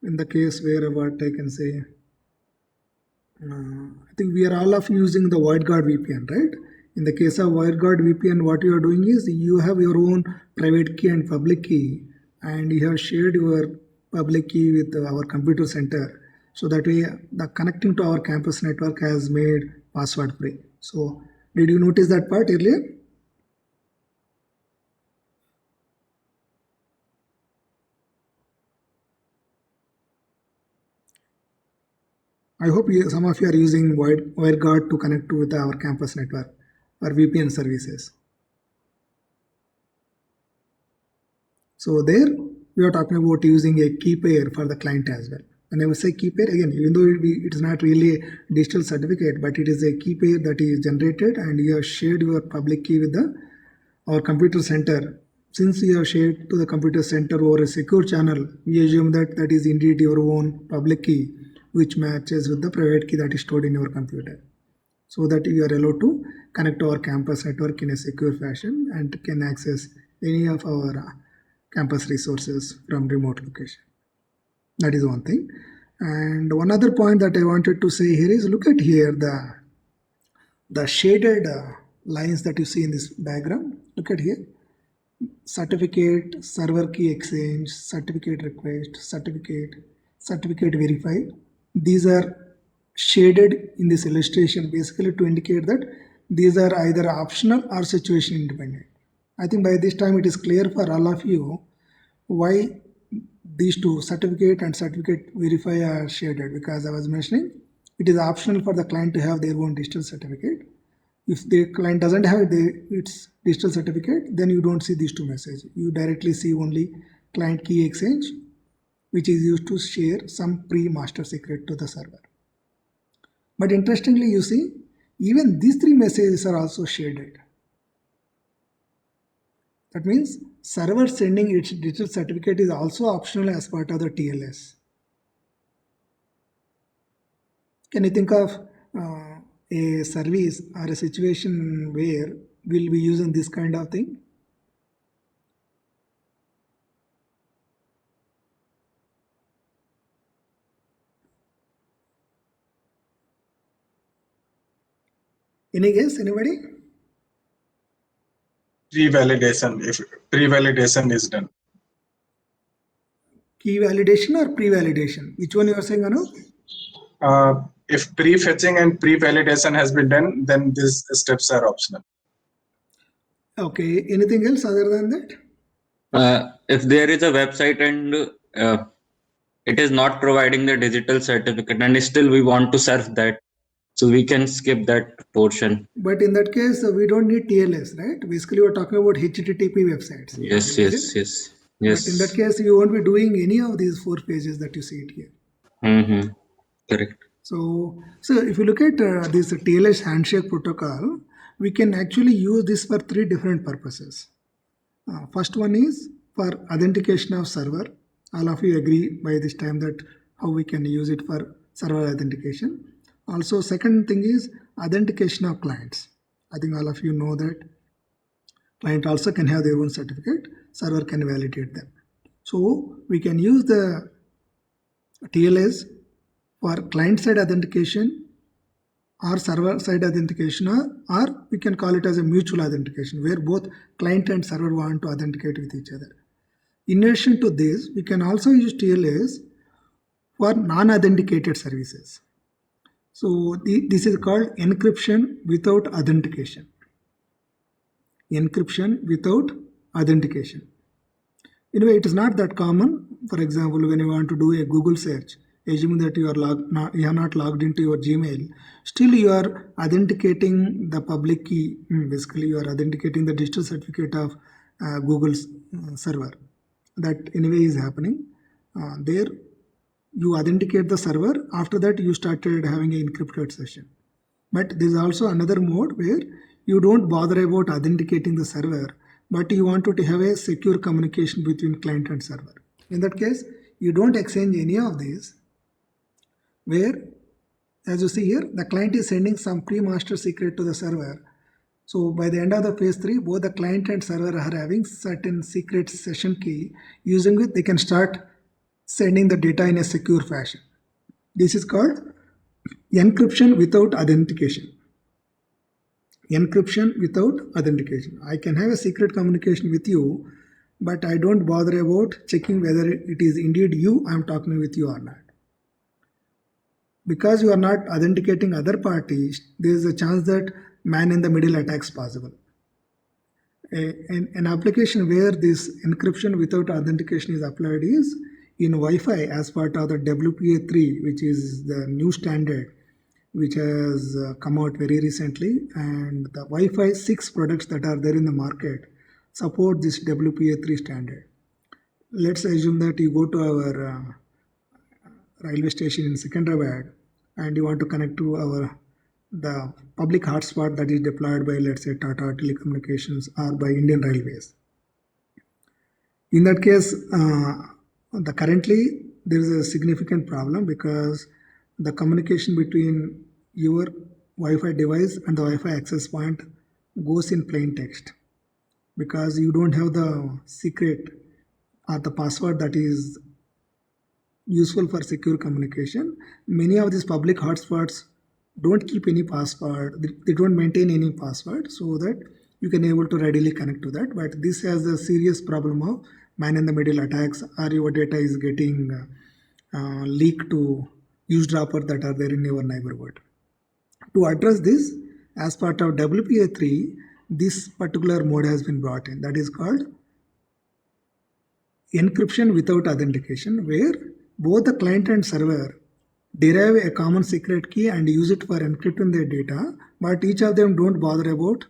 the case where what I can say, I think we are all of using the WireGuard VPN, right? In the case of WireGuard VPN, what you are doing is you have your own private key and public key, and you have shared your public key with our computer center. So that way, the connecting to our campus network has made password free. So did you notice that part earlier? I hope some of you are using WireGuard to connect with our campus network or VPN services. So there we are talking about using a key pair for the client as well. When I say key pair, again, even though it is not really a digital certificate, but it is a key pair that is generated, and you have shared your public key with our computer center. Since you have shared to the computer center over a secure channel, we assume that that is indeed your own public key, which matches with the private key that is stored in your computer, so that you are allowed to connect to our campus network in a secure fashion and can access any of our campus resources from remote location. That is one thing. And one other point that I wanted to say here is, look at here the shaded lines that you see in this diagram. Look at here: certificate, server key exchange, certificate request, certificate verified. These are shaded in this illustration basically to indicate that these are either optional or situation independent. I think by this time it is clear for all of you why these two, certificate and certificate verify, are shaded, because I was mentioning it is optional for the client to have their own digital certificate. If the client doesn't have its digital certificate, then you don't see these two messages. You directly see only client key exchange, which is used to share some pre-master secret to the server. But interestingly, you see, even these three messages are also shaded. That means server sending its digital certificate is also optional as part of the TLS. Can you think of a service or a situation where we'll be using this kind of thing? Any guess? Anybody? Pre-validation, if pre-validation is done. Key validation or pre-validation? Which one you are saying, Anu? If pre-fetching and pre-validation has been done, then these steps are optional. Okay. Anything else other than that? If there is a website and it is not providing the digital certificate, and still we want to serve that, so we can skip that portion. But in that case, we don't need TLS, right? Basically, we're talking about HTTP websites. Yes. But in that Yes. case, you won't be doing any of these 4 phases that you see it here. Mm-hmm. Correct. So if you look at this TLS handshake protocol, we can actually use this for 3 different purposes. First one is for authentication of server. All of you agree by this time that how we can use it for server authentication. Also, second thing is authentication of clients. I think all of you know that client also can have their own certificate, server can validate them. So we can use the TLS for client-side authentication or server-side authentication, or we can call it as a mutual authentication where both client and server want to authenticate with each other. In addition to this, we can also use TLS for non-authenticated services. So this is called encryption without authentication. Encryption without authentication. Anyway, it is not that common. For example, when you want to do a Google search, assuming that you are not logged into your Gmail, still you are authenticating the public key. Basically, you are authenticating the digital certificate of Google's server. That anyway is happening. There, you authenticate the server. After that, you started having an encrypted session. But there is also another mode where you don't bother about authenticating the server, but you want to have a secure communication between client and server. In that case, you don't exchange any of these, where, as you see here, the client is sending some pre-master secret to the server. So by the end of the phase 3, both the client and server are having certain secret session key, using which they can start sending the data in a secure fashion. This is called encryption without authentication. Encryption without authentication. I can have a secret communication with you, but I don't bother about checking whether it is indeed you I am talking with you or not. Because you are not authenticating other parties, there is a chance that man-in-the-middle attacks possible. An application where this encryption without authentication is applied is in Wi-Fi as part of the WPA3, which is the new standard which has come out very recently, and the Wi-Fi 6 products that are there in the market support this WPA3 standard. Let's assume that you go to our railway station in Secunderabad and you want to connect to the public hotspot that is deployed by, let's say, Tata Telecommunications or by Indian Railways. In that case, currently there is a significant problem because the communication between your Wi-Fi device and the Wi-Fi access point goes in plain text because you don't have the secret or the password that is useful for secure communication. Many of these public hotspots don't keep any password, they don't maintain any password so that you can able to readily connect to that. But this has a serious problem of man-in-the-middle attacks, or your data is getting leaked to eavesdropper that are there in your neighborhood. To address this, as part of WPA3, this particular mode has been brought in, that is called encryption without authentication, where both the client and server derive a common secret key and use it for encrypting their data, but each of them don't bother about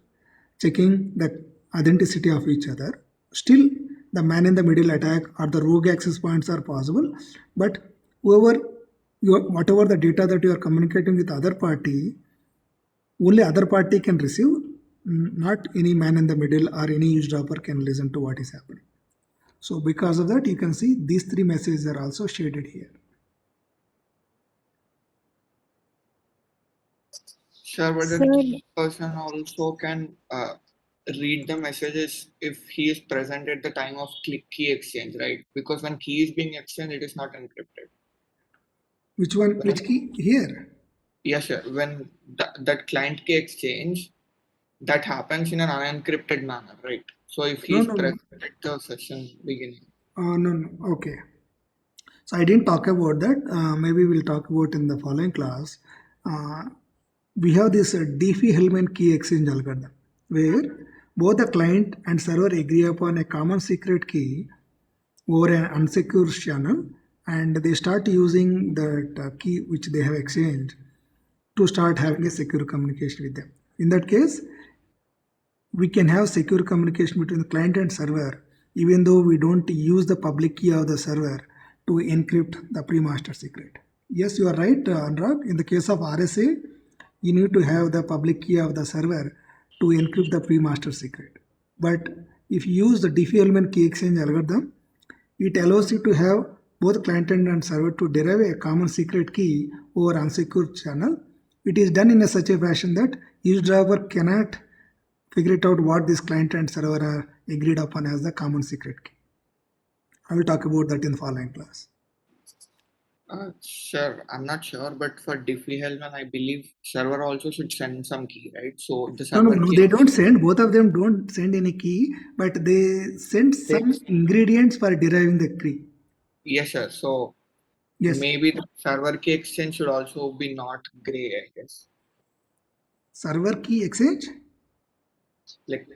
checking the authenticity of each other. Still, the man-in-the-middle attack or the rogue access points are possible, but whatever the data that you are communicating with other party, only other party can receive, not any man-in-the-middle or any eavesdropper can listen to what is happening. So because of that, you can see these 3 messages are also shaded here. Sure, but Sir, the person also can read the messages if he is present at the time of key exchange, right? Because when key is being exchanged, it is not encrypted. Which one? Which key? Here? Yes, sir. When that client key exchange, that happens in an unencrypted manner, right? So if he is present at the session beginning. No. Okay. So I didn't talk about that. Maybe we'll talk about in the following class. We have this Diffie-Hellman key exchange algorithm, where both the client and server agree upon a common secret key over an unsecured channel, and they start using that key which they have exchanged to start having a secure communication with them. In that case, we can have secure communication between the client and server even though we don't use the public key of the server to encrypt the pre-master secret. Yes, you are right, Anurag. In the case of RSA, you need to have the public key of the server to encrypt the pre-master secret. But if you use the Diffie element key exchange algorithm, it allows you to have both client and server to derive a common secret key over unsecured channel. It is done in a such a fashion that eavesdropper cannot figure it out what this client and server are agreed upon as the common secret key. I will talk about that in the following class. Sure, I'm not sure, but for Diffie-Hellman, I believe server also should send some key, right? So the server No, key. they don't send. Both of them don't send any key, but they send some ingredients for deriving the key. Yes, sir. So Yes. maybe the server key exchange should also be not gray, I guess. Server key exchange? Like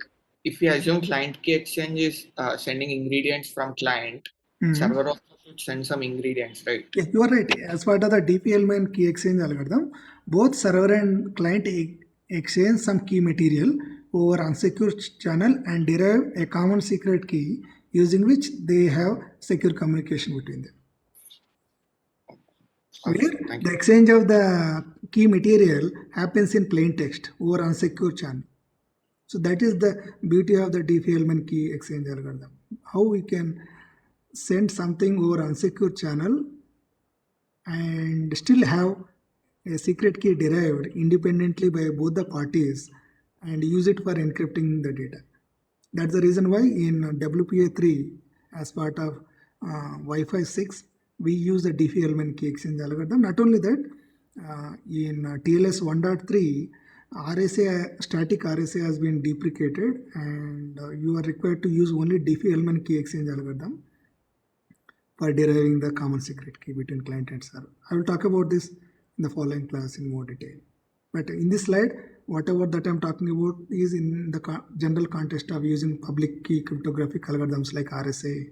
if we assume client key exchange is sending ingredients from client, server also should send some ingredients, right? Yeah, you are right. As part of the DPLM key exchange algorithm, both server and client exchange some key material over unsecured channel and derive a common secret key using which they have secure communication between them. Okay, Where the exchange of the key material happens in plain text over unsecured channel. So that is the beauty of the DPLM key exchange algorithm. How we can send something over unsecured channel and still have a secret key derived independently by both the parties and use it for encrypting the data. That's the reason why in WPA3 as part of Wi-Fi 6 we use the Diffie element key exchange algorithm. Not only that, in TLS 1.3 RSA static RSA has been deprecated and you are required to use only Diffie element key exchange algorithm for deriving the common secret key between client and server. I will talk about this in the following class in more detail. But in this slide, whatever that I'm talking about is in the general context of using public key cryptographic algorithms like RSA,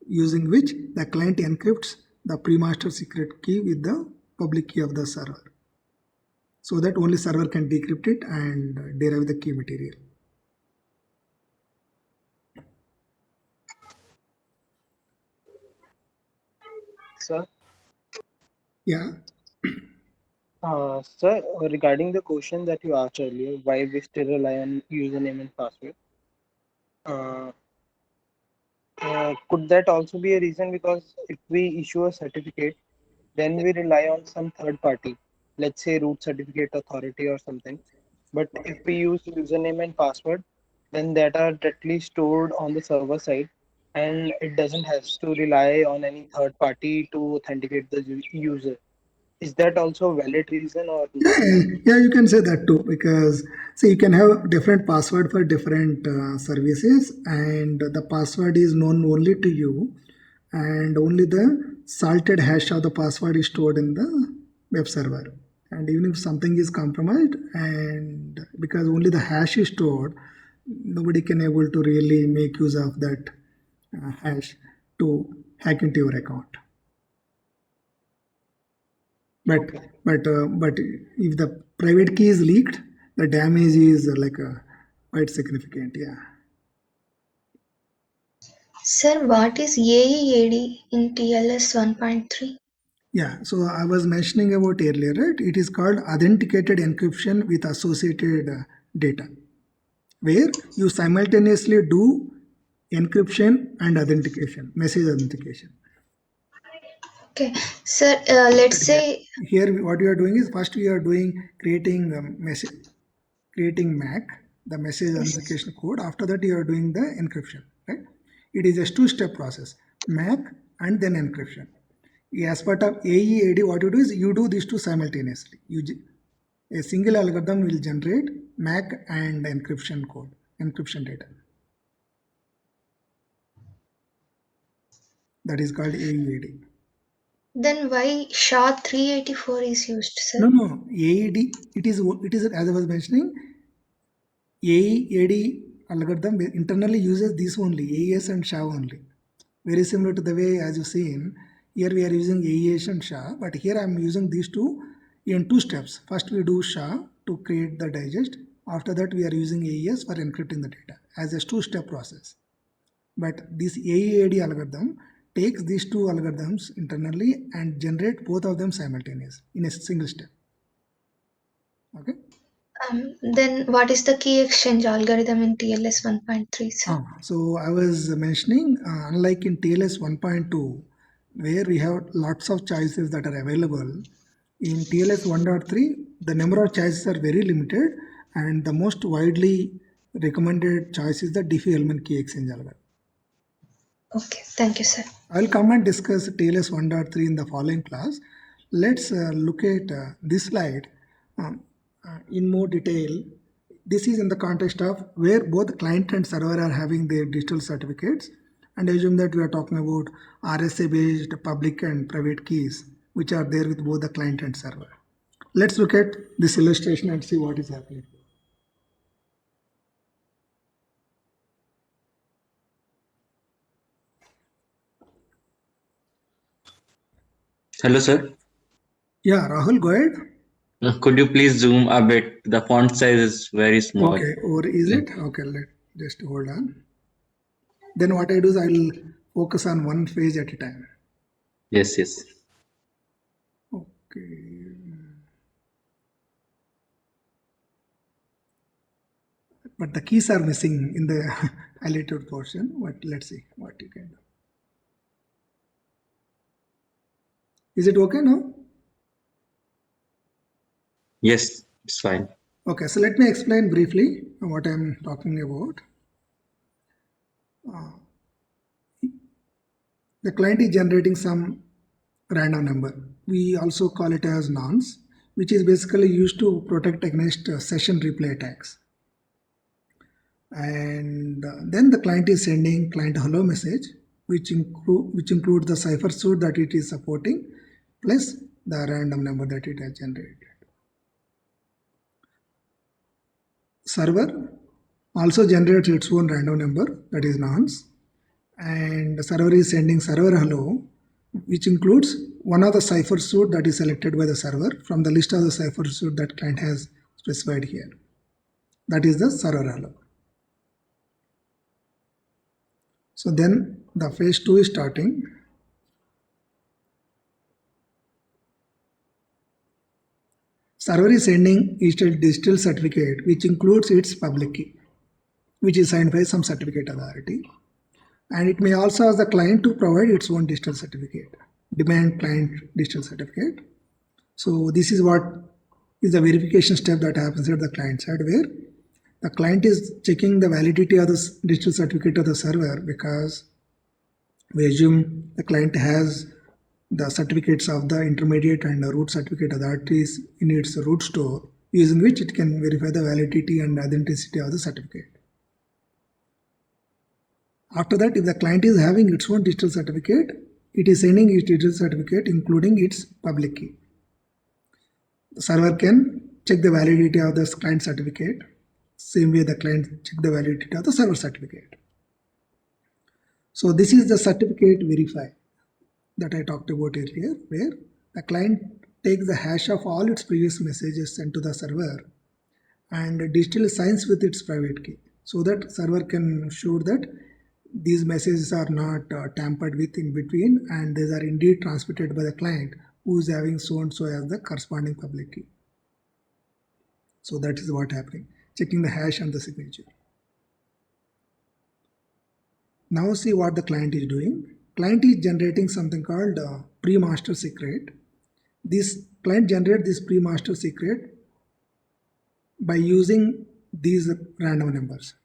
using which the client encrypts the pre-master secret key with the public key of the server, so that only server can decrypt it and derive the key material. Sir? Yeah. Sir, regarding the question that you asked earlier, why we still rely on username and password, could that also be a reason? Because if we issue a certificate, then we rely on some third party, let's say root certificate authority or something. But if we use username and password, then that are directly stored on the server side, and it doesn't have to rely on any third party to authenticate the user. Is that also a valid reason or not? Yeah, you can say that too, because see, you can have different password for different services, and the password is known only to you, and only the salted hash of the password is stored in the web server. And even if something is compromised, and because only the hash is stored, nobody can able to really make use of that hash to hack into your account. But if the private key is leaked, the damage is quite significant. Yeah. Sir, what is AEAD in TLS 1.3? Yeah. So I was mentioning about earlier, right? It is called authenticated encryption with associated data, where you simultaneously do encryption and authentication, message authentication. Okay, sir, let's say Here, what you are doing is first we are doing creating message, creating MAC, the message authentication code. After that, you are doing the encryption, right? It is a two-step process, MAC and then encryption. As part of AEAD, what you do is you do these two simultaneously. A single algorithm will generate MAC and encryption code, encryption data. That is called AEAD. then why SHA-384 is used, sir? No. AED, it is as I was mentioning, AEAD algorithm internally uses this only, AES and SHA only. Very similar to the way as you've seen, here we are using AES and SHA, but here I am using these two in two steps. First we do SHA to create the digest. After that we are using AES for encrypting the data as a two-step process. But this AEAD algorithm takes these two algorithms internally and generate both of them simultaneously in a single step. Okay. Then what is the key exchange algorithm in TLS 1.3, sir? So I was mentioning, unlike in TLS 1.2, where we have lots of choices that are available, in TLS 1.3, the number of choices are very limited, and the most widely recommended choice is the diffie element key exchange algorithm. Okay, thank you, sir. I'll come and discuss TLS 1.3 in the following class. Let's look at this slide in more detail. This is in the context of where both client and server are having their digital certificates, and assume that we are talking about RSA based public and private keys which are there with both the client and server. Let's look at this illustration and see what is happening. Hello, sir. Yeah, Rahul, go ahead. Could you please zoom a bit? The font size is very small. Okay, or is it? Okay, let just hold on. Then what I do is I'll focus on one page at a time. Yes, yes. Okay. But the keys are missing in the highlighted portion. But let's see what you can do. Is it okay now? Yes, it's fine. Okay, so let me explain briefly what I'm talking about. The client is generating some random number. We also call it as nonce, which is basically used to protect against session replay attacks. And then the client is sending client hello message, which includes the cipher suit that it is supporting plus the random number that it has generated. Server also generates its own random number, that is nonce, and the server is sending server hello, which includes one of the cipher suit that is selected by the server from the list of the cipher suit that client has specified here. That is the server hello. So then the phase 2 is starting. Server is sending its digital certificate, which includes its public key, which is signed by some certificate authority. And it may also ask the client to provide its own digital certificate, demand client digital certificate. So this is what is the verification step that happens at the client side, where the client is checking the validity of this digital certificate of the server, because we assume the client has the certificates of the intermediate and the root certificate authorities in its root store, using which it can verify the validity and authenticity of the certificate. After that, if the client is having its own digital certificate, it is sending its digital certificate including its public key. The server can check the validity of this client certificate, same way the client check the validity of the server certificate. So this is the certificate verify that I talked about earlier, where the client takes the hash of all its previous messages sent to the server and digitally signs with its private key, so that server can ensure that these messages are not tampered with in between, and these are indeed transmitted by the client who is having so and so as the corresponding public key. So that is what happening, checking the hash and the signature. Now see what the client is doing. Client is generating something called pre-master secret. This client generates this pre-master secret by using these random numbers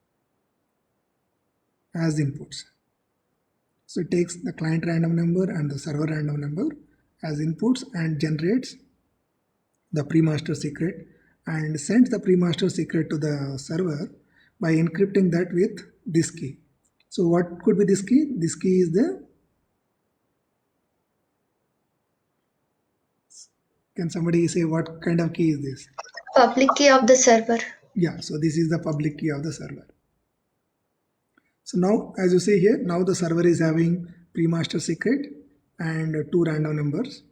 as inputs. So it takes the client random number and the server random number as inputs and generates the pre-master secret and sends the pre-master secret to the server by encrypting that with this key. So what could be this key? This key is the, can somebody say what kind of key is this? Public key of the server. Yeah, so this is the public key of the server. So now, as you see here, now the server is having pre-master secret and two random numbers.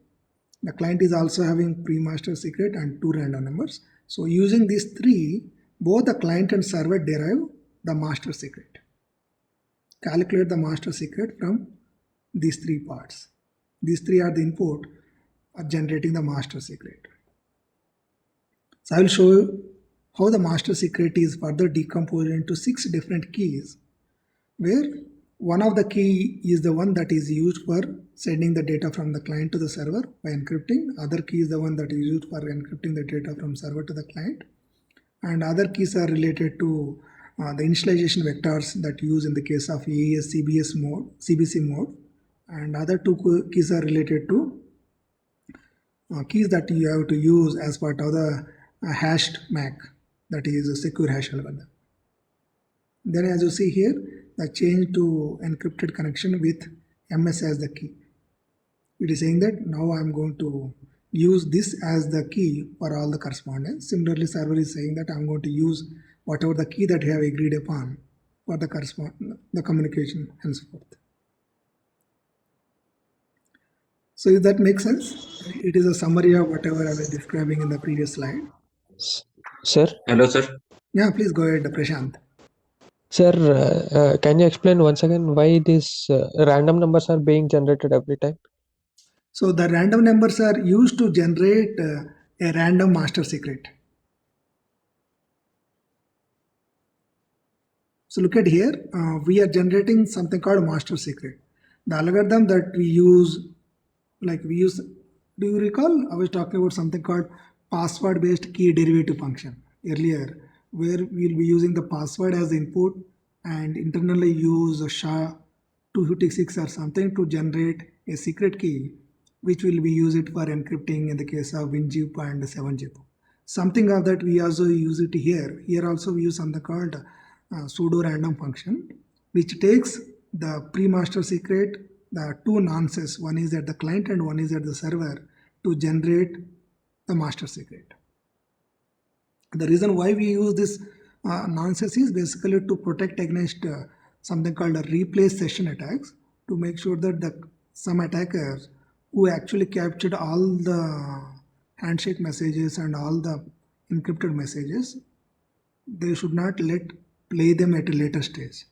The client is also having pre-master secret and two random numbers. So using these three, both the client and server derive the master secret. calculate the master secret from these three parts. These three are the input for generating the master secret. So I will show you how the master secret is further decomposed into 6 different keys, where one of the key is the one that is used for sending the data from the client to the server by encrypting. Other key is the one that is used for encrypting the data from server to the client. And other keys are related to the initialization vectors that use in the case of AES CBC mode. And other two keys are related to keys that you have to use as part of the hashed MAC, that is a secure hash algorithm. Then as you see here, the change to encrypted connection with MS as the key. It is saying that now I'm going to use this as the key for all the correspondence. Similarly, server is saying that I'm going to use whatever the key that we have agreed upon for the communication henceforth. So if that makes sense, it is a summary of whatever I was describing in the previous slide. Sir? Hello, sir. Yeah, please go ahead, Prashant. Sir, can you explain once again why these random numbers are being generated every time? So the random numbers are used to generate a random master secret. So look at here, we are generating something called master secret. The algorithm that we use, do you recall? I was talking about something called password based key derivative function earlier, where we'll be using the password as the input and internally use a SHA-256 or something to generate a secret key, which will be used for encrypting in the case of WinZip and 7zip. Something of that we also use it here. Here also we use something called pseudo random function, which takes the pre-master secret, the two nonces, one is at the client and one is at the server, to generate the master secret. The reason why we use this nonsense is basically to protect against something called a replay session attacks, to make sure that some attackers who actually captured all the handshake messages and all the encrypted messages, they should not play them at a later stage.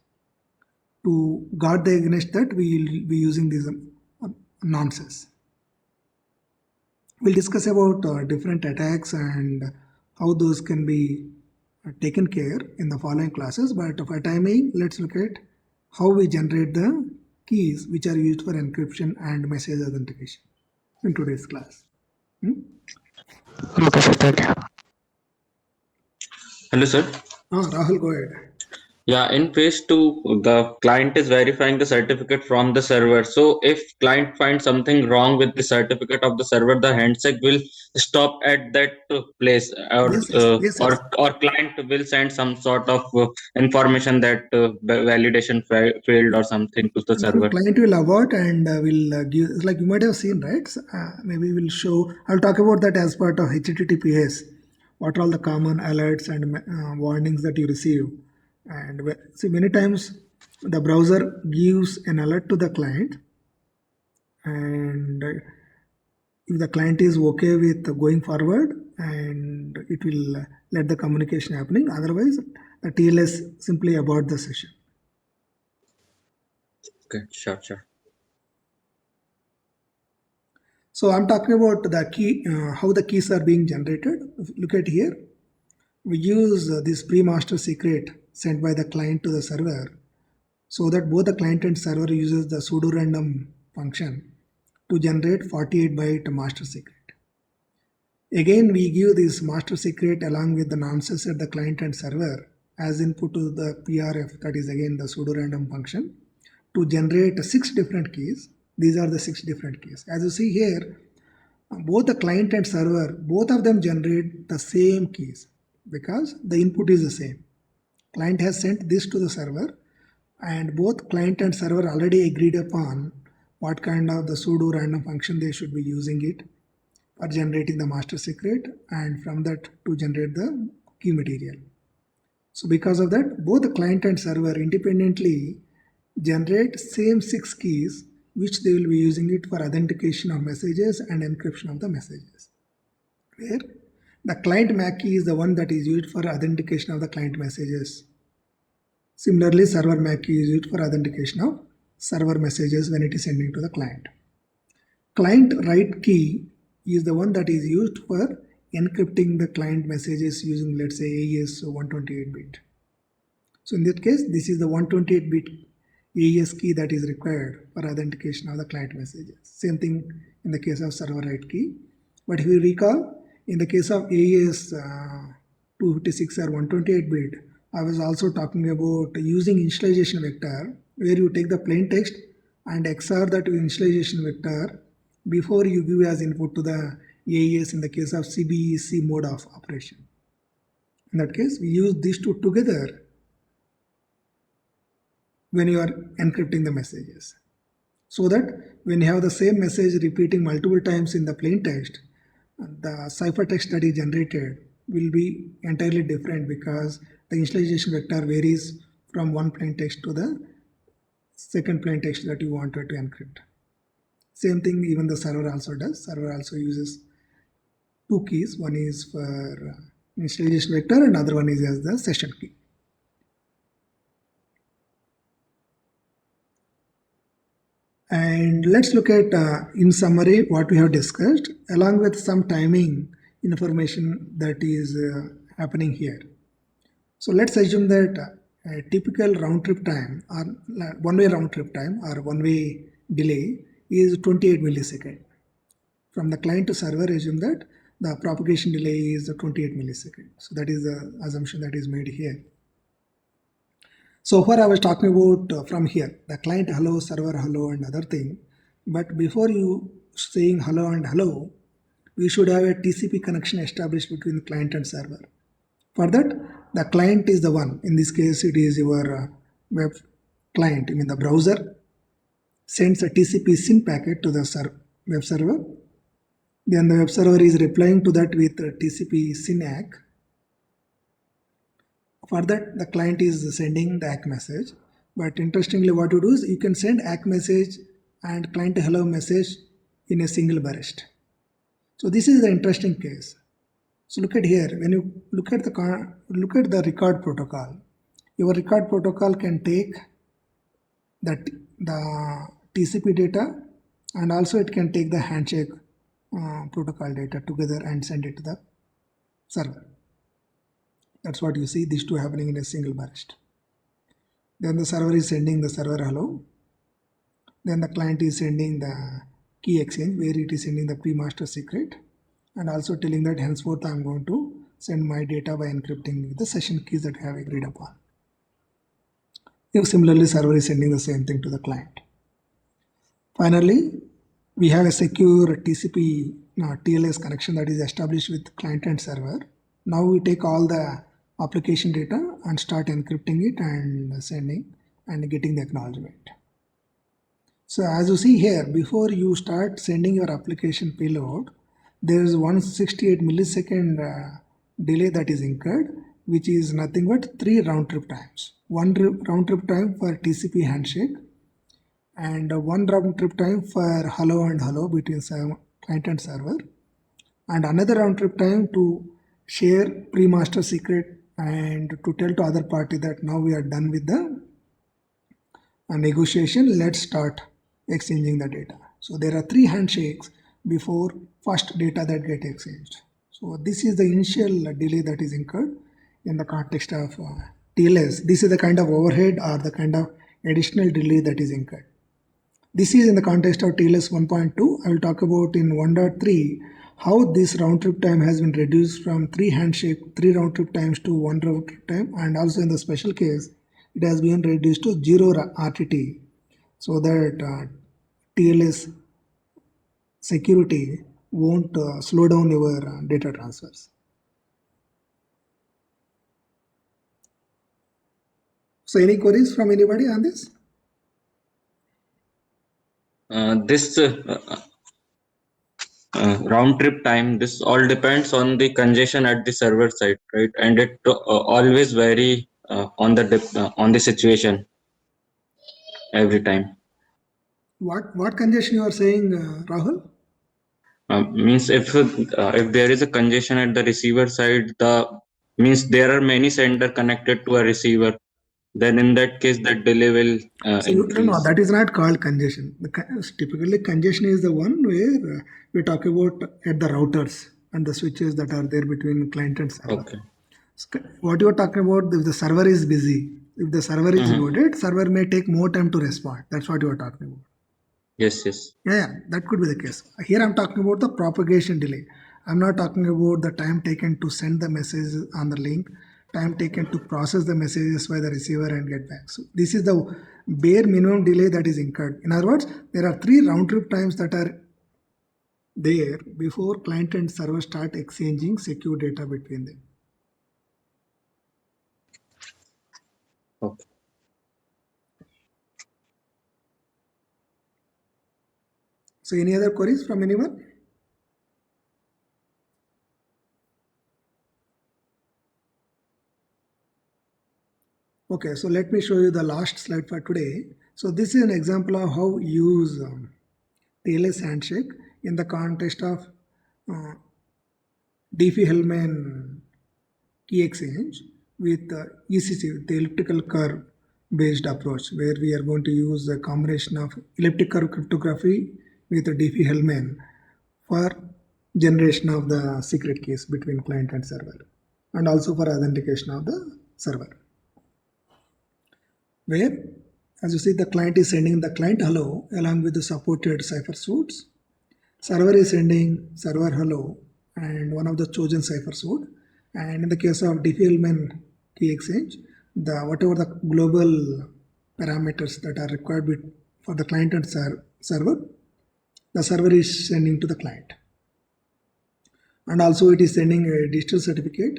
To guard against that, we will be using these nonsense. We'll discuss about different attacks and how those can be taken care in the following classes, but for timing, let's look at how we generate the keys which are used for encryption and message authentication in today's class. Okay, sir, thank you. Hello, sir. Rahul, go ahead. Yeah, in phase 2, the client is verifying the certificate from the server. So if client finds something wrong with the certificate of the server, the handshake will stop at that place, or Yes. or client will send some sort of information that validation failed or something to the server. Client will abort and will give, like you might have seen, right? Maybe we'll show, I'll talk about that as part of HTTPS. What are all the common alerts and warnings that you receive? And see, many times the browser gives an alert to the client, and if the client is okay with going forward, and it will let the communication happening. Otherwise, the TLS simply abort the session. Okay, sure. So I'm talking about the key, how the keys are being generated. Look at here. We use this pre-master secret sent by the client to the server, so that both the client and server uses the pseudo-random function to generate 48-byte master secret. Again, we give this master secret along with the nonces at the client and server as input to the PRF, that is again the pseudo-random function, to generate 6 different keys. These are the 6 different keys. As you see here, both the client and server, both of them generate the same keys because the input is the same. Client has sent this to the server, and both client and server already agreed upon what kind of the pseudo random function they should be using it for generating the master secret, and from that to generate the key material. So because of that, both the client and server independently generate same 6 keys, which they will be using it for authentication of messages and encryption of the messages. Where the client MAC key is the one that is used for authentication of the client messages. Similarly, server MAC is used for authentication of server messages when it is sending to the client. Client write key is the one that is used for encrypting the client messages using, let's say, AES 128-bit. So in that case, this is the 128-bit AES key that is required for authentication of the client messages. Same thing in the case of server write key. But if you recall, in the case of AES 256 or 128-bit, I was also talking about using initialization vector, where you take the plain text and XOR that initialization vector before you give as input to the AES in the case of CBEC mode of operation. In that case, we use these two together when you are encrypting the messages, so that when you have the same message repeating multiple times in the plain text, the ciphertext that is generated will be entirely different because the initialization vector varies from one plain text to the second plain text that you wanted to encrypt. Same thing even the server also does. Server also uses two keys. One is for initialization vector and other one is as the session key. And let's look at in summary what we have discussed along with some timing information that is happening here. So let's assume that a typical round trip time or one-way round trip time or one-way delay is 28 milliseconds. From the client to server, assume that the propagation delay is 28 milliseconds. So that is the assumption that is made here. So far I was talking about from here, the client hello, server hello and other thing. But before you saying hello and hello, we should have a TCP connection established between client and server. For that, the client is the one. In this case, it is your web client, I mean the browser sends a TCP SYN packet to the web server. Then the web server is replying to that with TCP SYN ACK. For that, the client is sending the ACK message. But interestingly, what you do is you can send ACK message and client hello message in a single burst. So this is the interesting case. So look at here. When you look at the record protocol, your record protocol can take the TCP data and also it can take the handshake protocol data together and send it to the server. That's what you see, these two happening in a single burst. Then the server is sending the server hello. Then the client is sending the key exchange where it is sending the pre-master secret and also telling that henceforth I'm going to send my data by encrypting with the session keys that I have agreed upon. If similarly server is sending the same thing to the client. Finally, we have a secure TCP TLS connection that is established with client and server. Now we take all the application data and start encrypting it and sending and getting the acknowledgement. So as you see here, before you start sending your application payload, there is 168 millisecond delay that is incurred, which is nothing but 3 round trip times. One round trip time for TCP handshake and one round trip time for hello and hello between client and server, and another round trip time to share pre-master secret and to tell to other party that now we are done with the negotiation, let's start exchanging the data. So there are 3 handshakes before first data that get exchanged. So this is the initial delay that is incurred in the context of TLS. This is the kind of overhead or the kind of additional delay that is incurred. This is in the context of TLS 1.2. I will talk about in 1.3 how this round trip time has been reduced from 3 round trip times to 1 round trip time, and also in the special case it has been reduced to 0 RTT so that TLS security won't slow down your data transfers. So any queries from anybody on this? This round trip time, this all depends on the congestion at the server side, right? And it always vary on the situation every time. What congestion you are saying, Rahul? Means if there is a congestion at the receiver side, means there are many sender connected to a receiver. then in that case, that delay will So no, increase. that is not called congestion. Typically, congestion is the one where we talk about at the routers and the switches that are there between client and server. Okay. What you are talking about, if the server is busy, if the server is loaded, server may take more time to respond. That's what you are talking about. Yes, yes. Yeah, that could be the case. Here I'm talking about the propagation delay. I'm not talking about the time taken to send the message on the link, time taken to process the messages by the receiver and get back. So this is the bare minimum delay that is incurred. In other words, there are 3 round trip times that are there before client and server start exchanging secure data between them. Okay. So any other queries from anyone? Okay, so let me show you the last slide for today. So this is an example of how we use TLS handshake in the context of Diffie-Hellman key exchange with ECC, with the elliptical curve based approach, where we are going to use a combination of elliptic curve cryptography with the Diffie-Hellman for generation of the secret keys between client and server, and also for authentication of the server. Where, as you see, the client is sending the client hello along with the supported cipher suits. Server is sending server hello and one of the chosen cipher suit. And in the case of Diffie-Hellman key exchange, the whatever the global parameters that are required for the client and server, the server is sending to the client. And also it is sending a digital certificate,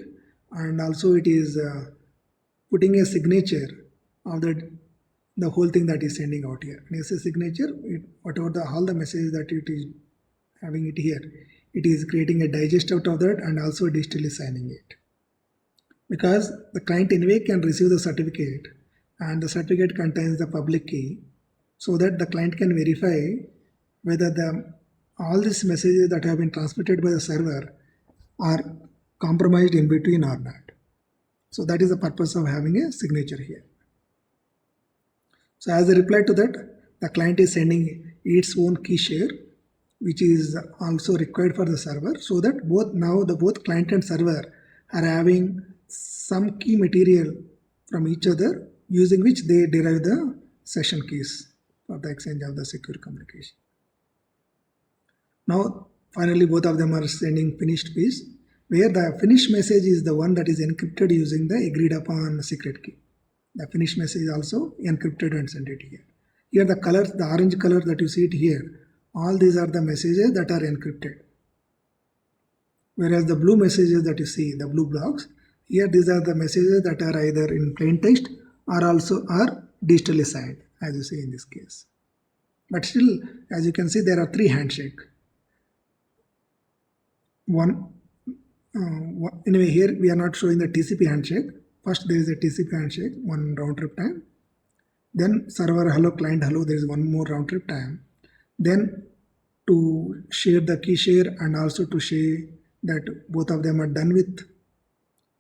and also it is putting a signature of the whole thing that is sending out here. When you say signature, whatever all the messages that it is having it here, it is creating a digest out of that and also digitally signing it. Because the client anyway can receive the certificate, and the certificate contains the public key, so that the client can verify whether all these messages that have been transmitted by the server are compromised in between or not. So that is the purpose of having a signature here. So as a reply to that, the client is sending its own key share, which is also required for the server, so that both client and server are having some key material from each other, using which they derive the session keys for the exchange of the secure communication. Now, finally, both of them are sending finished piece, where the finished message is the one that is encrypted using the agreed upon secret key. The finished message is also encrypted and sent it here. Here the colors, the orange color that you see it here, all these are the messages that are encrypted. Whereas the blue messages that you see, the blue blocks, here these are the messages that are either in plain text or also are digitally signed, as you see in this case. But still, as you can see, there are 3 handshakes. Anyway, here we are not showing the TCP handshake. First there is a TCP handshake, 1 round trip time. Then server hello, client hello, there is 1 more round trip time. Then to share the key share and also to share that both of them are done with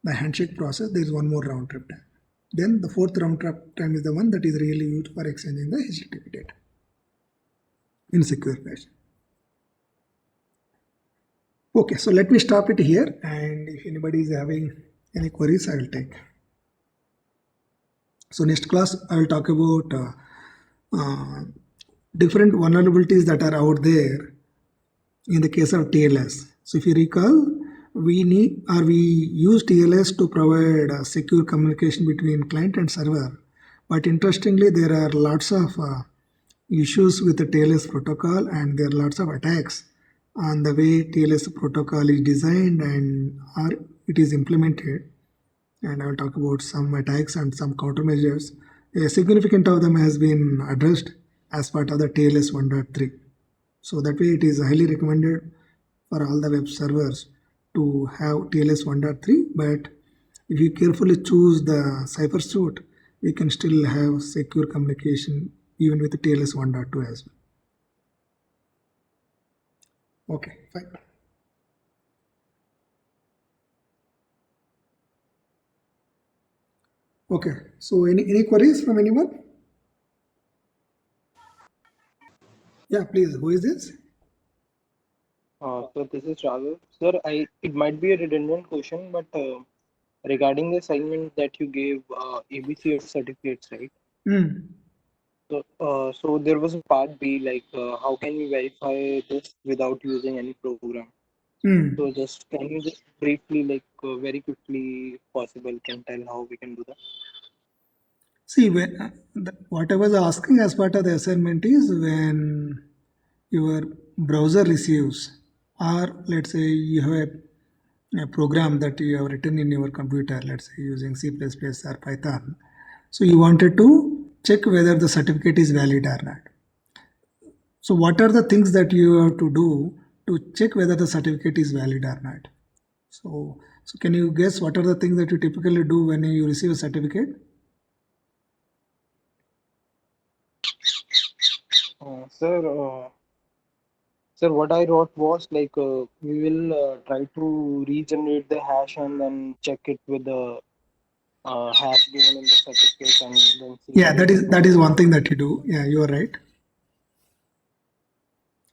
the handshake process, there is 1 more round trip time. Then the 4th round trip time is the one that is really used for exchanging the HTTP data in secure fashion. Okay, so let me stop it here, and if anybody is having any queries, I will take. So next class, I will talk about different vulnerabilities that are out there in the case of TLS. So if you recall, we use TLS to provide secure communication between client and server. But interestingly, there are lots of issues with the TLS protocol, and there are lots of attacks on the way TLS protocol is designed and it is implemented. And I will talk about some attacks and some countermeasures. A significant of them has been addressed as part of the TLS 1.3. So that way it is highly recommended for all the web servers to have TLS 1.3, but if you carefully choose the cipher suit, we can still have secure communication even with the TLS 1.2 as well. Okay, fine. Okay. So any queries from anyone? Yeah, please. Who is this? So this is Raghav. Sir, it might be a redundant question, but regarding the assignment that you gave ABC of certificates, right? Hmm. So there was a part B, like how can we verify this without using any program? Hmm. So just can you just briefly, like very quickly, if possible, can tell how we can do that? See, what I was asking as part of the assignment is when your browser receives, or let's say you have a program that you have written in your computer, let's say using C++ or Python. So you wanted to check whether the certificate is valid or not. So what are the things that you have to do to check whether the certificate is valid or not? So can you guess what are the things that you typically do when you receive a certificate? Sir, what I wrote was like we will try to regenerate the hash and then check it with the hash given in the certificate and then see Yeah, whether it is that is valid or one not. thing that you do. Yeah, you are right.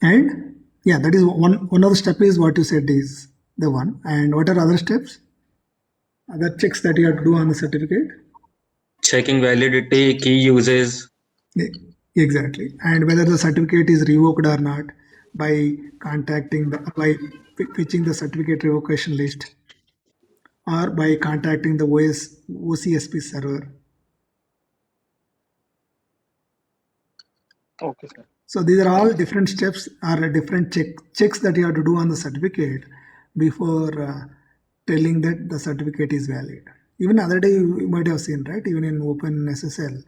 And yeah, that is one of the step is what you said is the one. And what are other steps? Other checks that you have to do on the certificate? Checking validity, key uses. Exactly. And whether the certificate is revoked or not by contacting the by fetching the certificate revocation list or by contacting the OCSP server. Okay, sir. So these are all Thanks. different steps or different checks that you have to do on the certificate before telling that the certificate is valid. Even other day you might have seen, right? Even in OpenSSL,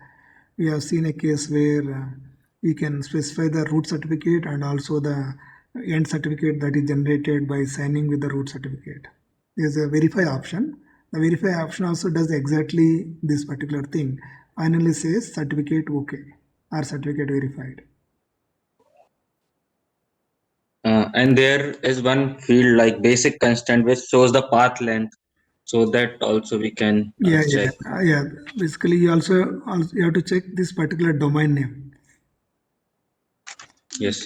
we have seen a case where you can specify the root certificate and also the end certificate that is generated by signing with the root certificate. There's a verify option. The verify option also does exactly this particular thing. Finally says certificate okay or certificate verified. And there is one field like basic constant which shows the path length, so that also we can check. Yeah. Basically, you also you have to check this particular domain name. Yes.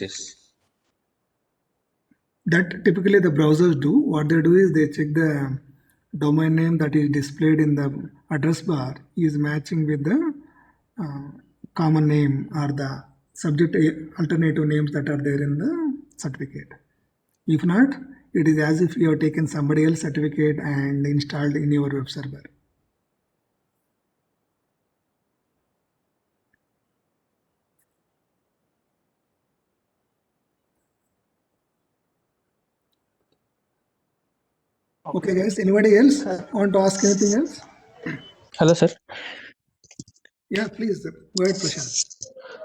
That typically the browsers do. What they do is they check the domain name that is displayed in the address bar is matching with the uh, common name or the subject alternative names that are there in the certificate. If not, it is as if you have taken somebody else's certificate and installed in your web server. Okay, guys. Anybody else want to ask anything else? Hello, sir. Yeah, please go ahead, Prashant.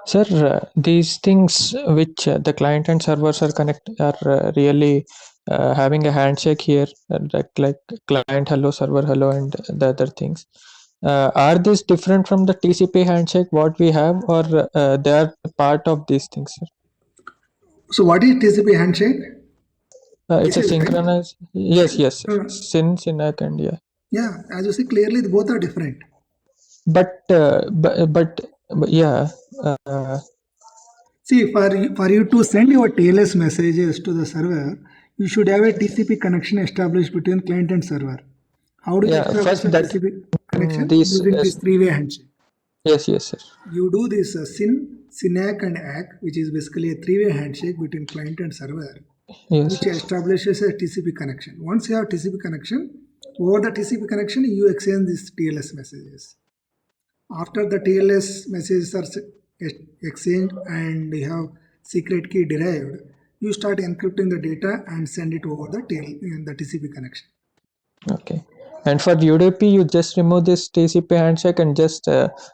Sir, these things which the client and servers are really having a handshake here, like client hello, server hello, and the other things. Are these different from the TCP handshake what we have, or they are part of these things, sir? So, what is TCP handshake? It's This a is right. synchronized. Yes, sir. Uh, Synac and yeah. yeah, as you see clearly, both are different. But yeah. See, for you to send your TLS messages to the server, you should have a TCP connection established between client and server. How do you Yeah, establish a first that TCP connection? these Using this three-way handshake. yes, sir. You do this SYNAC and ACK, which is basically a three-way handshake between client and server, Yes. which establishes a TCP connection. Once you have TCP connection, over the TCP connection, you exchange these TLS messages. After the TLS messages are exchanged and you have secret key derived, you start encrypting the data and send it over the TCP connection. Okay. And for UDP, you just remove this TCP handshake and just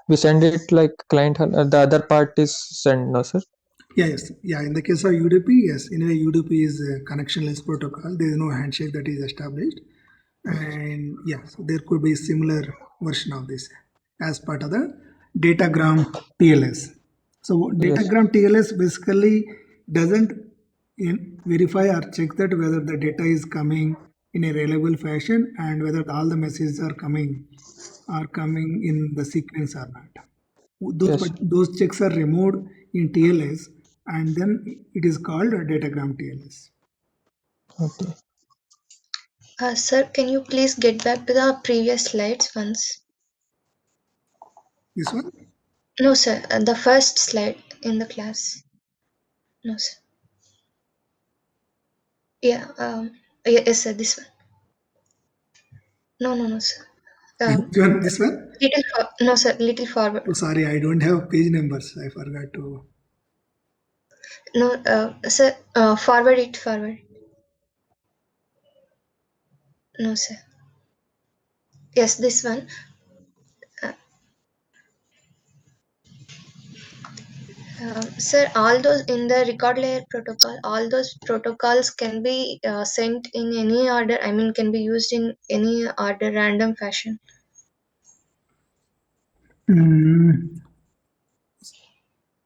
we send it like client. The other part is send, no, sir? Yes. In the case of UDP, yes. Anyway, UDP is a connectionless protocol. There is no handshake that is established. And yeah, so there could be similar version of this as part of the datagram TLS. So Yes. datagram TLS basically doesn't verify or check that whether the data is coming in a reliable fashion and whether all the messages are coming are coming in the sequence or not. Yes. Those checks are removed in TLS, and then it is called a datagram TLS. Okay. Sir, can you please get back to the previous slides once? This one? No, sir. The first slide in the class. No, sir. Yeah. Yes, sir. This one. No, sir. Which one? This one? No, sir. Little forward. Oh, sorry, I don't have page numbers. I forgot to. No, sir. Forward it. Forward. No, sir. Yes, this one. Sir, all those in the record layer protocol, all those protocols can be sent in any order. I mean, can be used in any order, random fashion.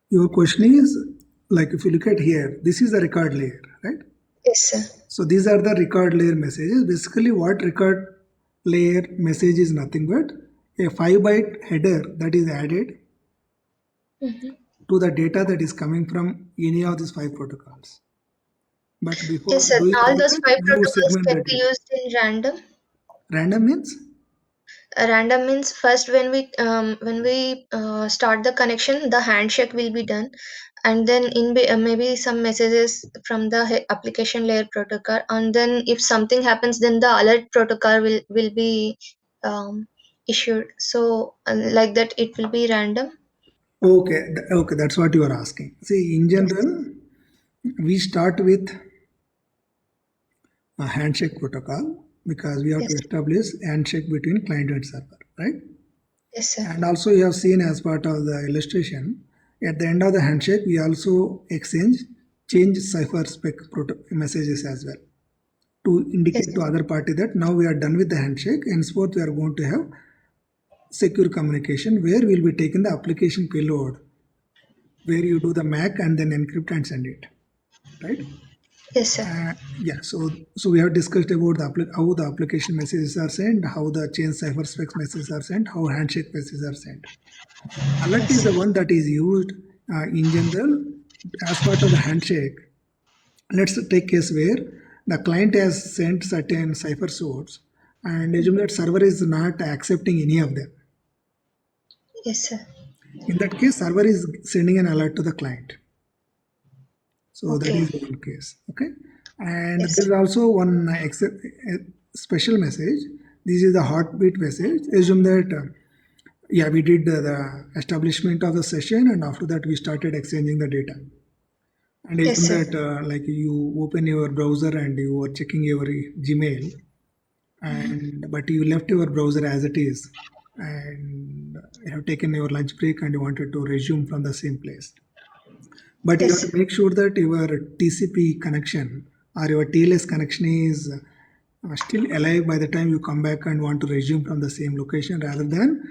Your question is like if you look at here, this is the record layer, right? Yes, sir. So these are the record layer messages. Basically, what record layer message is nothing but a 5-byte header that is added to the data that is coming from any of these 5 protocols. But before Yes, sir. doing All all those that, 5 you protocols segment can the be data. used in random. Random means? Random means first when we start the connection, the handshake will be done, and then maybe some messages from the application layer protocol, and then if something happens, then the alert protocol will be issued. So like that, it will be random. Okay, okay, that's what you are asking. See, in general, we start with a handshake protocol because we have Yes. to establish handshake between client and server, right? Yes, sir. And also you have seen as part of the illustration, at the end of the handshake, we also change cipher spec messages as well to indicate to other party that now we are done with the handshake, henceforth we are going to have secure communication where we'll be taking the application payload where you do the MAC and then encrypt and send it, right? Yes, sir. Yeah, so we have discussed about how the application messages are sent, how the change cipher specs messages are sent, how handshake messages are sent. Alert is the one that is used in general as part of the handshake. Let's take case where the client has sent certain cipher source and assume that server is not accepting any of them. Yes, sir. In that case, server is sending an alert to the client. So that Okay. is one case. Okay. And Yes. there is also one special message. This is the heartbeat message. Assume that yeah, we did the establishment of the session, and after that we started exchanging the data. And Yes, assume sir. that like you open your browser and you are checking your Gmail, and but you left your browser as it is, and you have taken your lunch break and you wanted to resume from the same place. But you Yes, have to make sure that your TCP connection or your TLS connection is still alive by the time you come back and want to resume from the same location rather than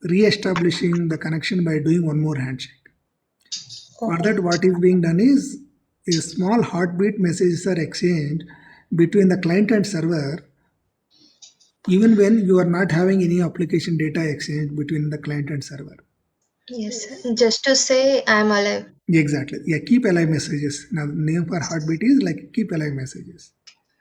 re-establishing the connection by doing one more handshake. For that, what is being done is a small heartbeat messages are exchanged between the client and server even when you are not having any application data exchange between the client and server. Yes, sir. Just to say I'm alive. Exactly. Yeah, keep alive messages. Now, name for heartbeat is like keep alive messages.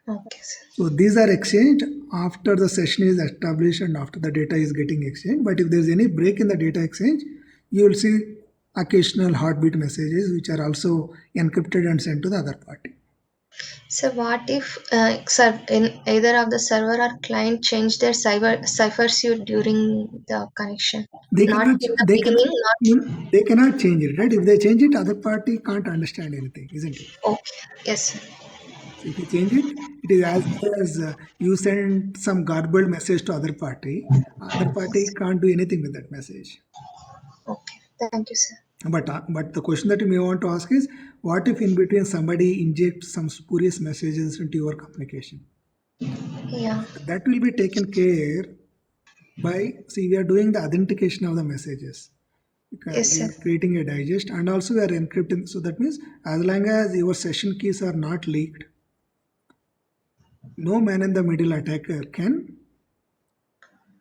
Okay, sir. So these are exchanged after the session is established and after the data is getting exchanged. But if there's any break in the data exchange, you will see occasional heartbeat messages which are also encrypted and sent to the other party. So what if in either of the server or client change their cipher suite during the connection? They Not cannot. in the They cannot. beginning, not. They cannot change it, right? If they change it, other party can't understand anything, isn't it? Okay. Yes, sir. So if you change it, it is as well as you send some garbled message to other party. Other party can't do anything with that message. Okay. Thank you, sir. But the question that you may want to ask is, what if in between somebody injects some spurious messages into your communication? Yeah. That will be taken care by, see, we are doing the authentication of the messages. Yes, We sir. are creating a digest and also we are encrypting. So that means as long as your session keys are not leaked, no man in the middle attacker can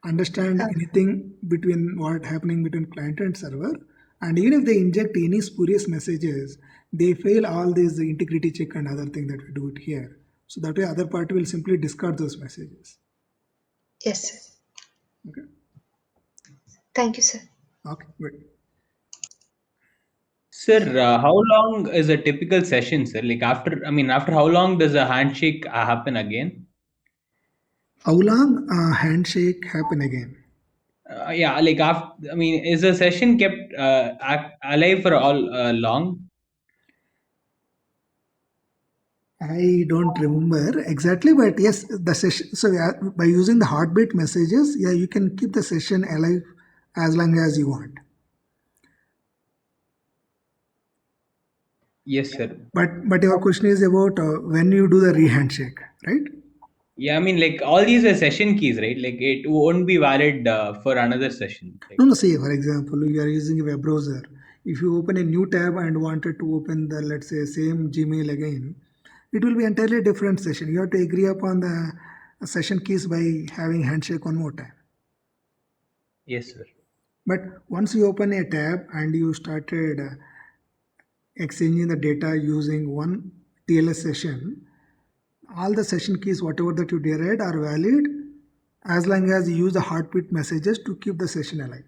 understand anything between what happening between client and server. And even if they inject any spurious messages, they fail all these integrity check and other thing that we do it here. So that way other party will simply discard those messages. Yes, sir. Okay. Thank you, sir. Okay, good. Sir, how long is a typical session, sir? Like after how long does a handshake happen again? How long a handshake happen again? Yeah, like after, is a session kept alive for all long? I don't remember exactly, but yes, the session. So by using the heartbeat messages, yeah, you can keep the session alive as long as you want. Yes, sir. But your question is about when you do the re-handshake, right? Yeah, like all these are session keys, right? Like it won't be valid for another session. Like, No, say for example, you are using a web browser. If you open a new tab and wanted to open the, let's say, same Gmail again, it will be entirely different session. You have to agree upon the session keys by having handshake one more time. yes, sir. But once you open a tab and you started exchanging the data using one TLS session, all the session keys, whatever that you derived, are valid as long as you use the heartbeat messages to keep the session alive.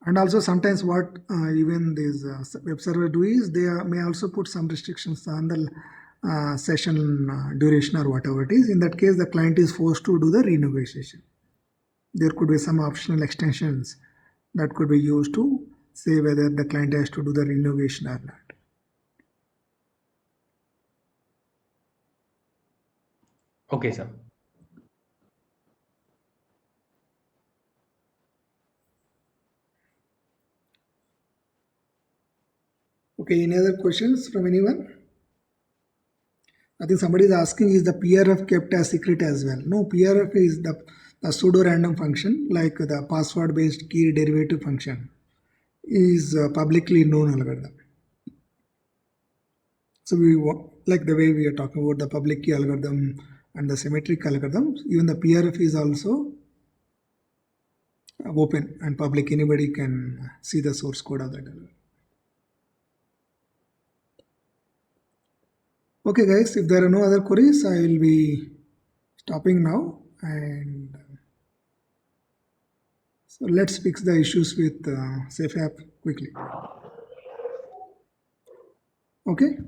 And also sometimes what even these web server do is they may also put some restrictions on the session duration or whatever it is. In that case, the client is forced to do the renegotiation. There could be some optional extensions that could be used to say whether the client has to do the renegotiation or not. Okay, sir. Okay, any other questions from anyone? I think somebody is asking, is the PRF kept as secret as well? No, PRF is the pseudo random function, like the password based key derivative function is publicly known algorithm. So like the way we are talking about the public key algorithm and the symmetric algorithm, even the PRF is also open and public. Anybody can see the source code of that algorithm. Okay, guys, if there are no other queries, I will be stopping now. And so let's fix the issues with Safe App quickly. Okay.